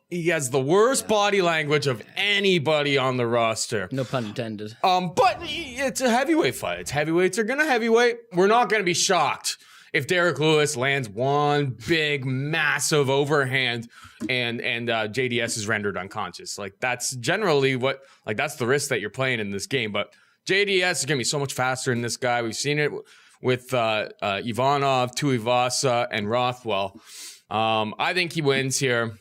he has the worst body language of anybody on the roster. No pun intended. But it's a heavyweight fight. It's heavyweights are going to heavyweight. We're not going to be shocked if Derek Lewis lands one big, massive overhand and JDS is rendered unconscious. Like, that's generally that's the risk that you're playing in this game. But JDS is going to be so much faster than this guy. We've seen it with Ivanov, Tuivasa, and Rothwell. I think he wins here.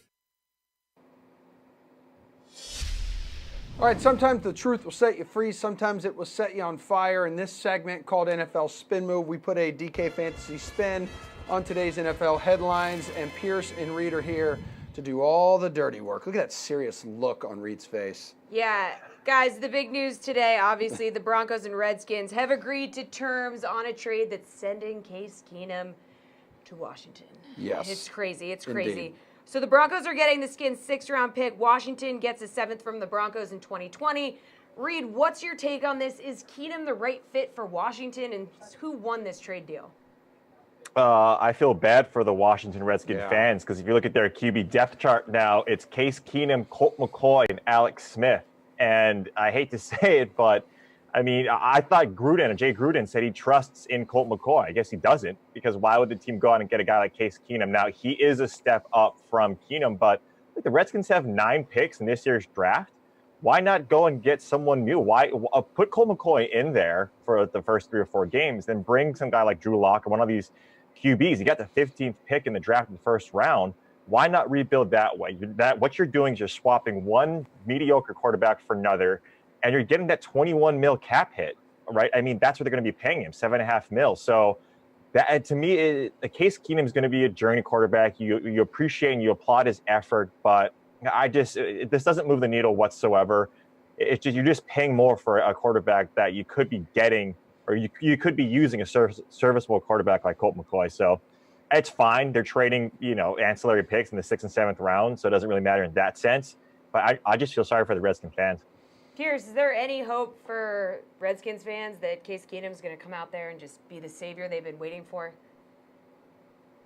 All right, sometimes the truth will set you free. Sometimes it will set you on fire. In this segment called NFL Spin Move, we put a DK Fantasy spin on today's NFL headlines, and Pierce and Reed are here to do all the dirty work. Look at that serious look on Reed's face. Yeah, guys, the big news today, obviously, the Broncos and Redskins have agreed to terms on a trade that's sending Case Keenum to Washington. Yes. It's crazy. It's Indeed. crazy. So the Broncos are getting the Skins' 6th-round pick. Washington gets a 7th from the Broncos in 2020. Reed, what's your take on this? Is Keenum the right fit for Washington, and who won this trade deal? I feel bad for the Washington Redskins fans, because if you look at their QB depth chart now, it's Case Keenum, Colt McCoy, and Alex Smith. And I hate to say it, but I mean, I thought Jay Gruden said he trusts in Colt McCoy. I guess he doesn't, because why would the team go out and get a guy like Case Keenum? Now, he is a step up from Keenum, but the Redskins have 9 picks in this year's draft. Why not go and get someone new? Why put Colt McCoy in there for the first 3 or 4 games, then bring some guy like Drew Lock or one of these QBs? You got the 15th pick in the draft in the first round. Why not rebuild that way? What you're doing is you're swapping one mediocre quarterback for another, and you're getting that 21 mil cap hit, right? I mean, that's what they're going to be paying him, 7.5 mil. So that, to me, Case Keenum is going to be a journey quarterback. You appreciate and you applaud his effort, but this doesn't move the needle whatsoever. It's just, you're just paying more for a quarterback that you could be getting, or you could be using a serviceable quarterback like Colt McCoy. So it's fine. They're trading, ancillary picks in the 6th and 7th round, so it doesn't really matter in that sense. But I just feel sorry for the Redskins fans. Pierce, is there any hope for Redskins fans that Case Keenum's going to come out there and just be the savior they've been waiting for?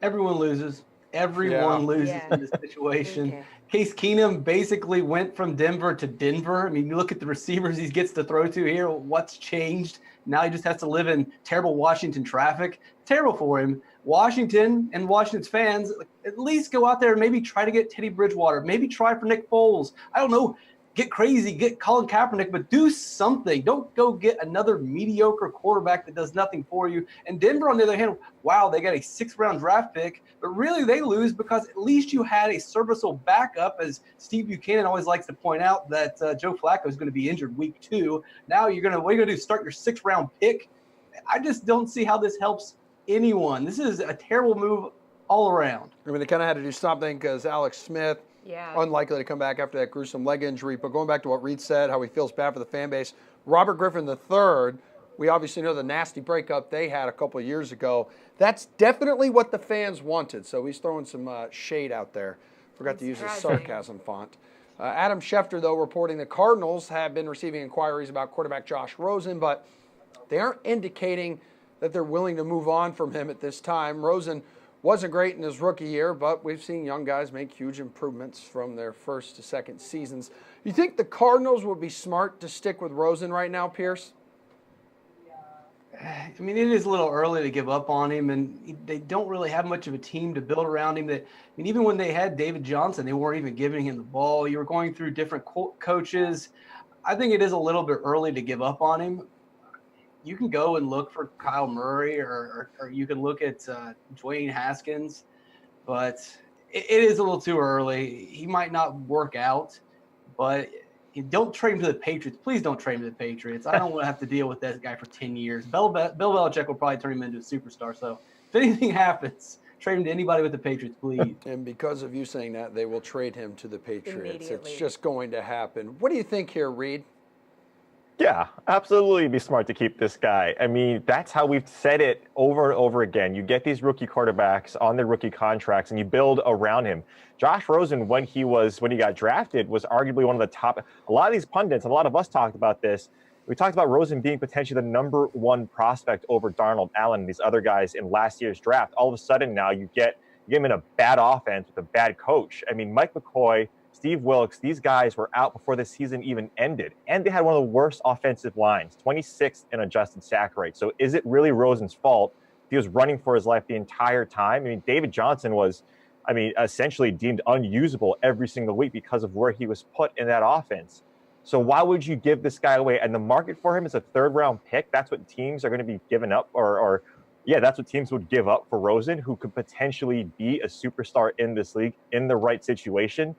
Everyone loses. Everyone loses in this situation. Okay. Case Keenum basically went from Denver to Denver. I mean, you look at the receivers he gets to throw to here. What's changed? Now he just has to live in terrible Washington traffic. Terrible for him. Washington and Washington's fans, at least go out there and maybe try to get Teddy Bridgewater. Maybe try for Nick Foles. I don't know. Get crazy, get Colin Kaepernick, but do something. Don't go get another mediocre quarterback that does nothing for you. And Denver, on the other hand, wow, they got a 6th-round draft pick, but really they lose because at least you had a serviceable backup, as Steve Buchanan always likes to point out that Joe Flacco is going to be injured week 2. Now what are you going to do, start your 6th-round pick? I just don't see how this helps anyone. This is a terrible move all around. I mean, they kind of had to do something because Alex Smith, unlikely to come back after that gruesome leg injury. But going back to what Reed said, how he feels bad for the fan base, Robert Griffin III, we obviously know the nasty breakup they had a couple of years ago. That's definitely what the fans wanted. So he's throwing some shade out there. Forgot to use his sarcasm font. Adam Schefter, though, reporting the Cardinals have been receiving inquiries about quarterback Josh Rosen, but they aren't indicating that they're willing to move on from him at this time. Rosen wasn't great in his rookie year, but we've seen young guys make huge improvements from their first to second seasons. You think the Cardinals would be smart to stick with Rosen right now, Pierce? I mean, it is a little early to give up on him, and they don't really have much of a team to build around him. Even when they had David Johnson, they weren't even giving him the ball. You were going through different coaches. I think it is a little bit early to give up on him. You can go and look for Kyle Murray, or you can look at Dwayne Haskins, but it is a little too early. He might not work out, but don't trade him to the Patriots. Please don't trade him to the Patriots. I don't want to have to deal with that guy for 10 years. Bill Belichick will probably turn him into a superstar. So if anything happens, trade him to anybody with the Patriots, please. And because of you saying that, they will trade him to the Patriots. Immediately. It's just going to happen. What do you think here, Reed? Yeah, absolutely be smart to keep this guy. I mean, that's how we've said it over and over again. You get these rookie quarterbacks on their rookie contracts and you build around him. Josh Rosen, when he got drafted, was arguably one of the top. A lot of these pundits, a lot of us talked about this. We talked about Rosen being potentially the number one prospect over Darnold, Allen, and these other guys in last year's draft. All of a sudden now you get him in a bad offense with a bad coach. I mean, Mike McCoy, Steve Wilkes, these guys were out before the season even ended. And they had one of the worst offensive lines, 26th in adjusted sack rate. So is it really Rosen's fault? He was running for his life the entire time. I mean, David Johnson was, essentially deemed unusable every single week because of where he was put in that offense. So why would you give this guy away? And the market for him is a third-round pick. That's what teams are going to be giving up, that's what teams would give up for Rosen, who could potentially be a superstar in this league in the right situation.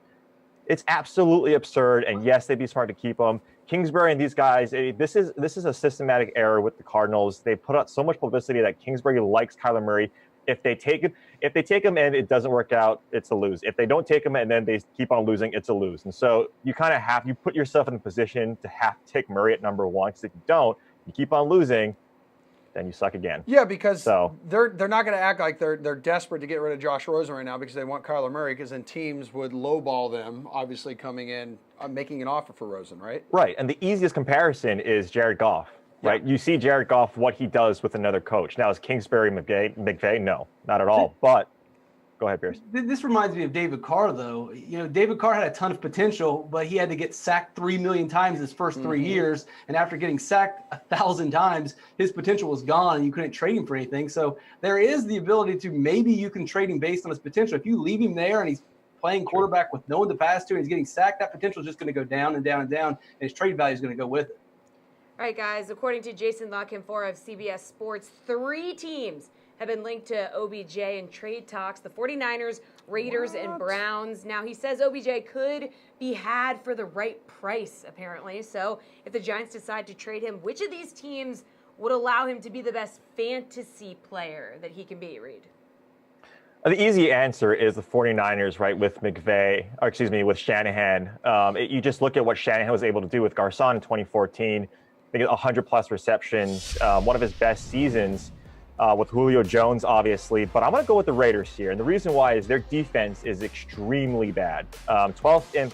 It's absolutely absurd, and yes, they'd be smart to keep him. Kingsbury and these guys, this is a systematic error with the Cardinals. They put out so much publicity that Kingsbury likes Kyler Murray. If they take him and it doesn't work out, it's a lose. If they don't take him and then they keep on losing, it's a lose. And so you kind of you put yourself in a position to have to take Murray at number one, because if you don't, you keep on losing, then you suck again. Yeah, because they're not going to act like they're desperate to get rid of Josh Rosen right now because they want Kyler Murray, because then teams would lowball them, obviously coming in, making an offer for Rosen, right? Right, and the easiest comparison is Jared Goff, right? You see Jared Goff, what he does with another coach. Now, is Kingsbury McVay? No, not at all. But go ahead, Pierce. This reminds me of David Carr, though. David Carr had a ton of potential, but he had to get sacked 3 million times his first 3 years. And after getting sacked 1,000 times, his potential was gone and you couldn't trade him for anything. So there is the ability to, maybe you can trade him based on his potential. If you leave him there and he's playing quarterback with no one to pass to and he's getting sacked, that potential is just going to go down and down and down, and his trade value is going to go with it. All right, guys, according to Jason Lockenfor of CBS Sports, 3 teams have been linked to OBJ in trade talks: the 49ers, Raiders, and Browns. Now, he says OBJ could be had for the right price, apparently. So if the Giants decide to trade him, which of these teams would allow him to be the best fantasy player that he can be, Reed? The easy answer is the 49ers, right, with with Shanahan. You just look at what Shanahan was able to do with Garcon in 2014. I think 100-plus receptions, one of his best seasons with Julio Jones, obviously. But I'm going to go with the Raiders here. And the reason why is their defense is extremely bad. 12th in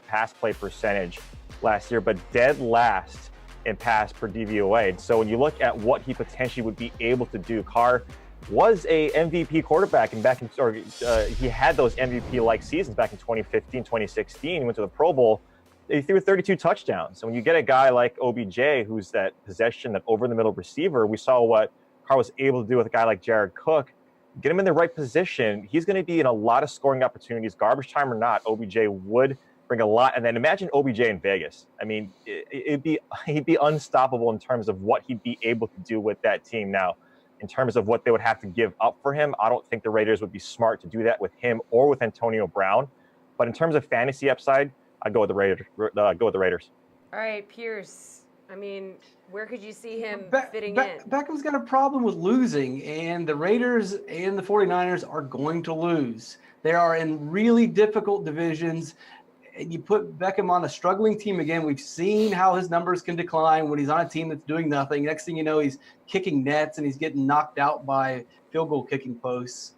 pass play percentage last year, but dead last in pass per DVOA. And so when you look at what he potentially would be able to do, Carr was a MVP quarterback, and he had those MVP-like seasons back in 2015, 2016. He went to the Pro Bowl. He threw 32 touchdowns. So when you get a guy like OBJ, who's that possession, that over-the-middle receiver, we saw what Carr was able to do with a guy like Jared Cook. Get him in the right position, he's going to be in a lot of scoring opportunities, garbage time or not. OBJ would bring a lot. And then imagine OBJ in Vegas. I mean, he'd be unstoppable in terms of what he'd be able to do with that team. Now, in terms of what they would have to give up for him, I don't think the Raiders would be smart to do that with him or with Antonio Brown. But in terms of fantasy upside, I'd go with the Raiders. All right, Pierce. I mean, where could you see him fitting in? Beckham's got a problem with losing, and the Raiders and the 49ers are going to lose. They are in really difficult divisions, and you put Beckham on a struggling team again. We've seen how his numbers can decline when he's on a team that's doing nothing. Next thing you know, he's kicking nets and he's getting knocked out by field goal kicking posts.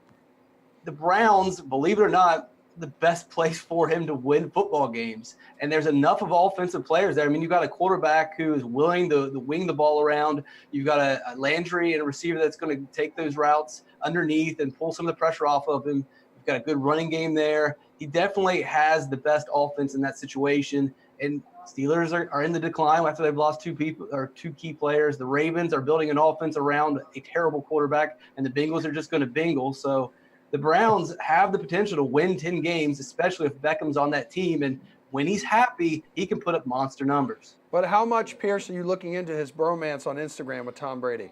The Browns, believe it or not, the best place for him to win football games. And there's enough of offensive players there. I mean, you've got a quarterback who is willing to wing the ball around. You've got a Landry and a receiver that's going to take those routes underneath and pull some of the pressure off of him. You've got a good running game there. He definitely has the best offense in that situation. And Steelers are in the decline after they've lost two key players. The Ravens are building an offense around a terrible quarterback, and the Bengals are just going to bingle. So the Browns have the potential to win 10 games, especially if Beckham's on that team. And when he's happy, he can put up monster numbers. But how much, Pierce, are you looking into his bromance on Instagram with Tom Brady?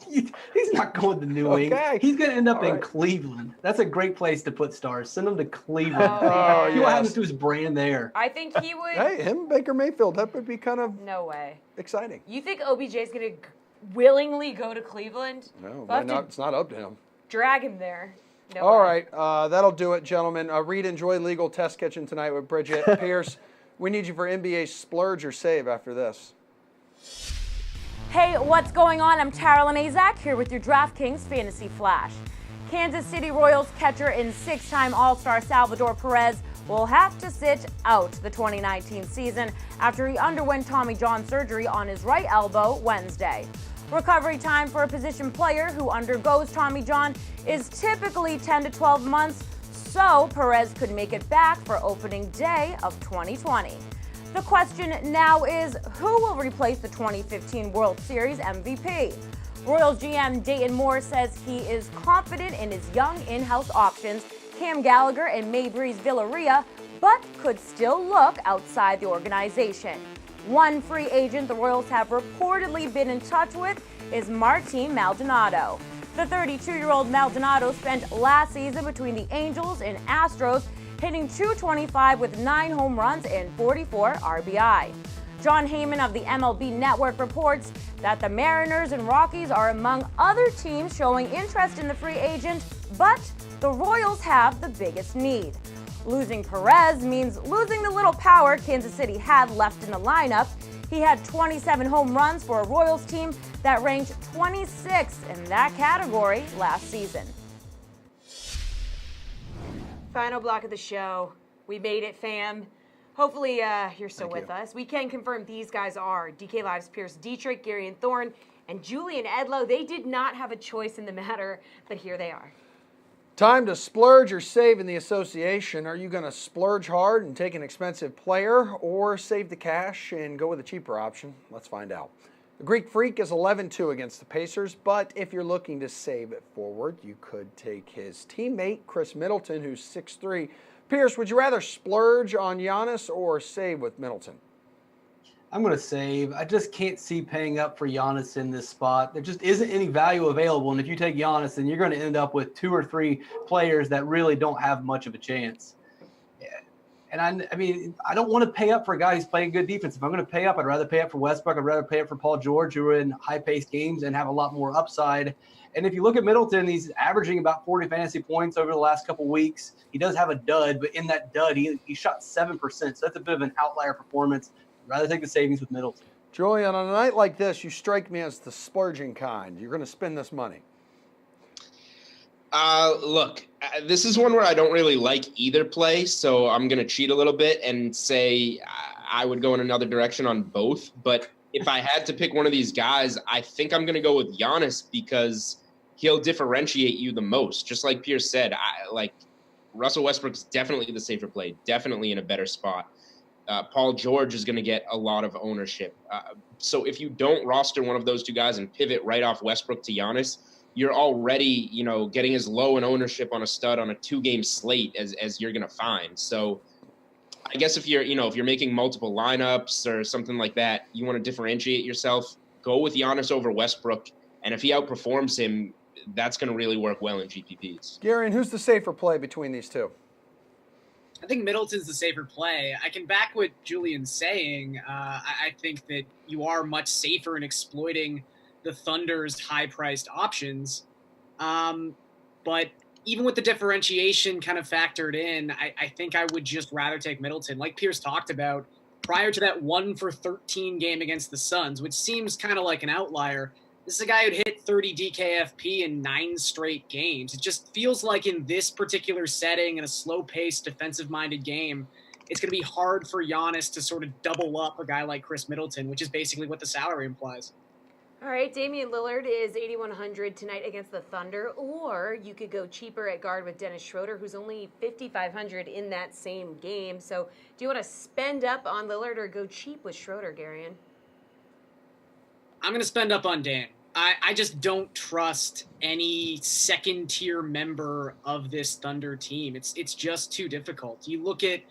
He's not going to New England. He's going to end up in Cleveland. That's a great place to put stars. Send him to Cleveland. See what happens to his brand there. I think he would. Hey, him, Baker Mayfield, that would be kind of No way. exciting. You think OBJ is going to willingly go to Cleveland? No, We'll have to it's not up to him. drag him there. No All way. right, that'll do it, gentlemen. Reed, enjoy Legal Test Kitchen tonight with Bridget. Pierce, we need you for NBA splurge or save after this. Hey, what's going on? I'm Carolyn Azak here with your DraftKings Fantasy Flash. Kansas City Royals catcher and six-time All-Star Salvador Perez will have to sit out the 2019 season after he underwent Tommy John surgery on his right elbow Wednesday. Recovery time for a position player who undergoes Tommy John is typically 10 to 12 months, so Perez could make it back for opening day of 2020. The question now is, who will replace the 2015 World Series MVP? Royals GM Dayton Moore says he is confident in his young in-house options, Cam Gallagher and Maybreeze Villarreal, but could still look outside the organization. One free agent the Royals have reportedly been in touch with is Martin Maldonado. The 32-year-old Maldonado spent last season between the Angels and Astros, hitting .225 with 9 home runs and 44 RBI. John Heyman of the MLB Network reports that the Mariners and Rockies are among other teams showing interest in the free agent, but the Royals have the biggest need. Losing Perez means losing the little power Kansas City had left in the lineup. He had 27 home runs for a Royals team that ranked 26th in that category last season. Final block of the show. We made it, fam. Hopefully you're still with us. We can confirm these guys are DK Live's Pierce Dietrich, Gary and Thorne, and Julian Edlow. They did not have a choice in the matter, but here they are. Time to splurge or save in the association. Are you going to splurge hard and take an expensive player, or save the cash and go with a cheaper option? Let's find out. The Greek Freak is 11-2 against the Pacers, but if you're looking to save it forward, you could take his teammate, Chris Middleton, who's 6'3". Pierce, would you rather splurge on Giannis or save with Middleton? I'm going to save. I just can't see paying up for Giannis in this spot. There just isn't any value available. And if you take Giannis, then you're going to end up with 2 or 3 players that really don't have much of a chance. And I mean, I don't want to pay up for a guy who's playing good defense. If I'm going to pay up, I'd rather pay up for Westbrook. I'd rather pay up for Paul George, who are in high-paced games and have a lot more upside. And if you look at Middleton, he's averaging about 40 fantasy points over the last couple weeks. He does have a dud, but in that dud, he shot 7%. So that's a bit of an outlier performance. I'd rather take the savings with Middleton. Julian, on a night like this, you strike me as the splurging kind. You're going to spend this money. Look, this is one where I don't really like either play, so I'm going to cheat a little bit and say I would go in another direction on both. But if I had to pick one of these guys, I think I'm going to go with Giannis because he'll differentiate you the most. Just like Pierce said, Russell Westbrook's definitely the safer play, definitely in a better spot. Paul George is going to get a lot of ownership. So if you don't roster one of those two guys and pivot right off Westbrook to Giannis, you're already, getting as low an ownership on a stud on a 2-game slate as you're going to find. So I guess if you're making multiple lineups or something like that, you want to differentiate yourself, go with Giannis over Westbrook. And if he outperforms him, that's going to really work well in GPPs. Gary, and who's the safer play between these two? I think Middleton's the safer play. I can back what Julian's saying. I think that you are much safer in exploiting the Thunder's high-priced options. But even with the differentiation kind of factored in, I think I would just rather take Middleton. Like Pierce talked about, prior to that 1-for-13 game against the Suns, which seems kind of like an outlier, this is a guy who'd hit 30 DKFP in 9 straight games. It just feels like in this particular setting, in a slow-paced, defensive-minded game, it's going to be hard for Giannis to sort of double up a guy like Chris Middleton, which is basically what the salary implies. All right, Damian Lillard is 8,100 tonight against the Thunder, or you could go cheaper at guard with Dennis Schroeder, who's only 5,500 in that same game. So do you want to spend up on Lillard or go cheap with Schroeder, Garion? I'm going to spend up on Dame. I just don't trust any second-tier member of this Thunder team. It's just too difficult. You look at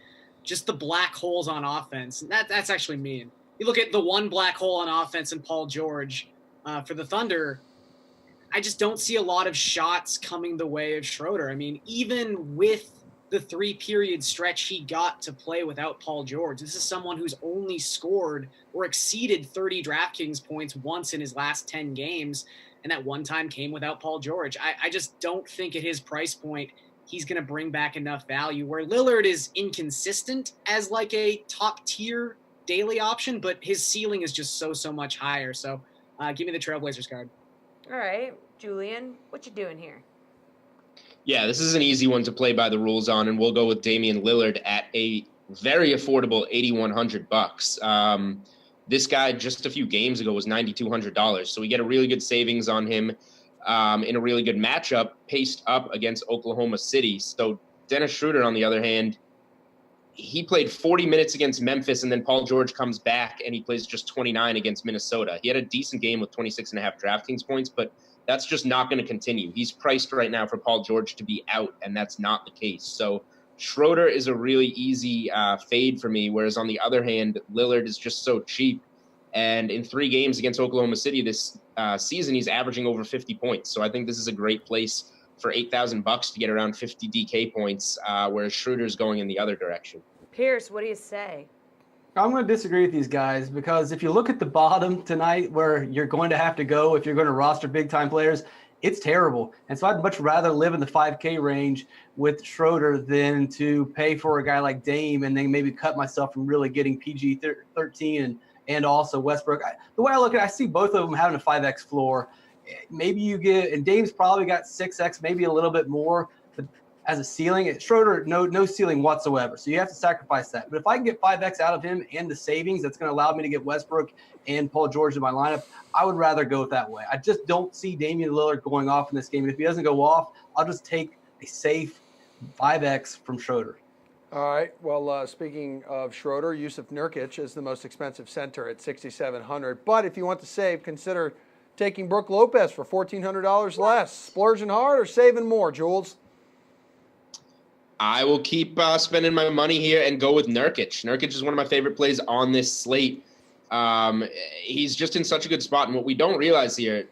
just the black holes on offense, and that's actually mean. You look at the one black hole on offense in Paul George for the Thunder, I just don't see a lot of shots coming the way of Schroeder. I mean, even with the 3-period stretch he got to play without Paul George, this is someone who's only scored or exceeded 30 DraftKings points once in his last 10 games, and that one time came without Paul George. I just don't think at his price point he's going to bring back enough value, where Lillard is inconsistent as like a top-tier daily option, but his ceiling is just so much higher. So give me the Trailblazers card. All right, Julian, what you doing here? Yeah, this is an easy one to play by the rules on, and we'll go with Damian Lillard at a very affordable $8,100. This guy just a few games ago was $9,200, so we get a really good savings on him in a really good matchup, paced up against Oklahoma City. So Dennis Schroeder, on the other hand, he played 40 minutes against Memphis, and then Paul George comes back, and he plays just 29 against Minnesota. He had a decent game with 26.5 DraftKings points, but that's just not going to continue. He's priced right now for Paul George to be out, and that's not the case. So Schroeder is a really easy fade for me, whereas on the other hand, Lillard is just so cheap. And in 3 games against Oklahoma City this season, he's averaging over 50 points. So I think this is a great place for $8,000 to get around 50 DK points, whereas Schroeder's going in the other direction. Pierce, what do you say? I'm going to disagree with these guys because if you look at the bottom tonight where you're going to have to go if you're going to roster big-time players, it's terrible. And so I'd much rather live in the 5K range with Schroeder than to pay for a guy like Dame and then maybe cut myself from really getting PG 13 and also Westbrook. The way I look at it, I see both of them having a 5X floor. Maybe you get – and Dame's probably got 6X, maybe a little bit more. But as a ceiling, Schroeder, no ceiling whatsoever. So you have to sacrifice that. But if I can get 5X out of him and the savings that's going to allow me to get Westbrook and Paul George in my lineup, I would rather go it that way. I just don't see Damian Lillard going off in this game. And if he doesn't go off, I'll just take a safe 5X from Schroeder. All right. Well, speaking of Schroeder, Yusuf Nurkic is the most expensive center at $6,700. But if you want to save, consider taking Brook Lopez for $1,400 less. Splurging hard or saving more, Jules? I will keep spending my money here and go with Nurkic. Nurkic is one of my favorite plays on this slate. He's just in such a good spot. And what we don't realize here,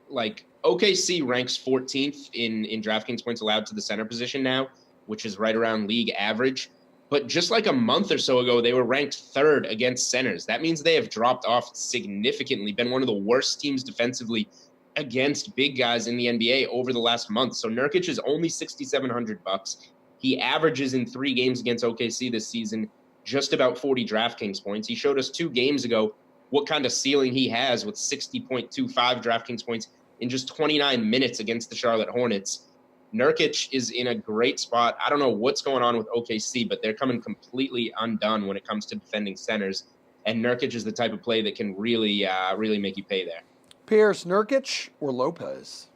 like OKC ranks 14th in DraftKings points allowed to the center position now, which is right around league average. But just like a month or so ago, they were ranked 3rd against centers. That means they have dropped off significantly, been one of the worst teams defensively against big guys in the NBA over the last month. So Nurkic is only $6,700. He averages in 3 games against OKC this season just about 40 DraftKings points. He showed us 2 games ago what kind of ceiling he has with 60.25 DraftKings points in just 29 minutes against the Charlotte Hornets. Nurkic is in a great spot. I don't know what's going on with OKC, but they're coming completely undone when it comes to defending centers. And Nurkic is the type of play that can really make you pay there. Pierce, Nurkic or Lopez?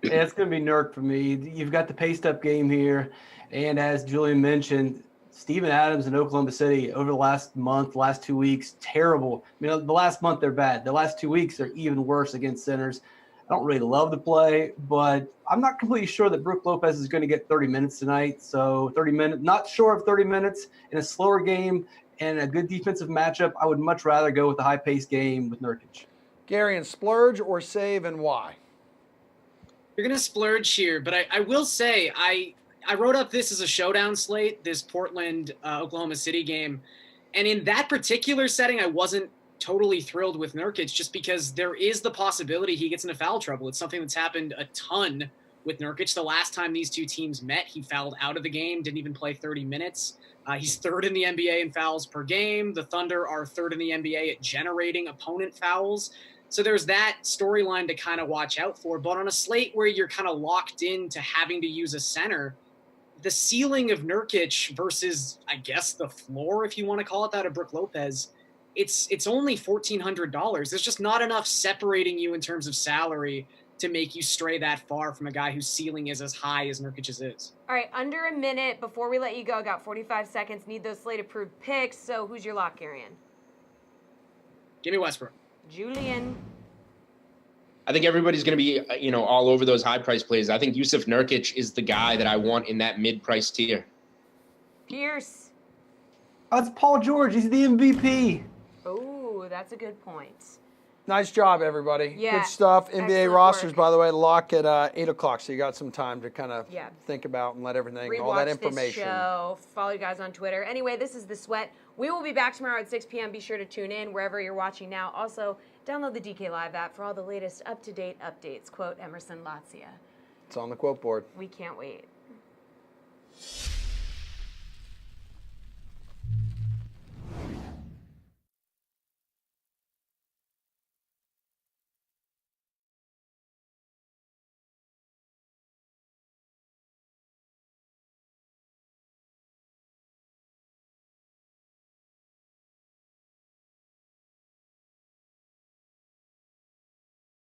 Yeah, it's going to be Nurk for me. You've got the paced-up game here. And as Julian mentioned, Steven Adams in Oklahoma City over the last month, last 2 weeks, terrible. I mean, the last month they're bad. The last 2 weeks they're even worse against centers. I don't really love the play, but I'm not completely sure that Brook Lopez is going to get 30 minutes tonight. So 30 minutes, not sure of 30 minutes in a slower game and a good defensive matchup. I would much rather go with the high-paced game with Nurkic. Gary, and splurge or save, and why? You're going to splurge here, but I will say I wrote up this as a showdown slate, this Portland-Oklahoma City game. And in that particular setting, I wasn't totally thrilled with Nurkic just because there is the possibility he gets into foul trouble. It's something that's happened a ton with Nurkic. The last time these two teams met, he fouled out of the game, didn't even play 30 minutes. He's 3rd in the NBA in fouls per game. The Thunder are 3rd in the NBA at generating opponent fouls. So there's that storyline to kind of watch out for. But on a slate where you're kind of locked into having to use a center, the ceiling of Nurkic versus, I guess, the floor, if you want to call it that, of Brook Lopez it's only $1,400. There's just not enough separating you in terms of salary to make you stray that far from a guy whose ceiling is as high as Nurkic's is. All right, under a minute before we let you go. Got 45 seconds. Need those slate approved picks. So who's your lock, Arian? Give me Westbrook. Julian. I think everybody's going to be, all over those high price plays. I think Yusuf Nurkic is the guy that I want in that mid price tier. Pierce. That's Paul George. He's the MVP. Oh, that's a good point. Nice job, everybody. Yeah, Good stuff. NBA excellent rosters, work. by the way, lock at 8 o'clock, so you got some time to kind of Yeah. think about and let everything, Rewatch all that information. This show. Follow you guys on Twitter. Anyway, this is The Sweat. We will be back tomorrow at 6 p.m. Be sure to tune in wherever you're watching now. Also, download the DK Live app for all the latest up-to-date updates. Quote Emerson Lotzia. It's on the quote board. We can't wait.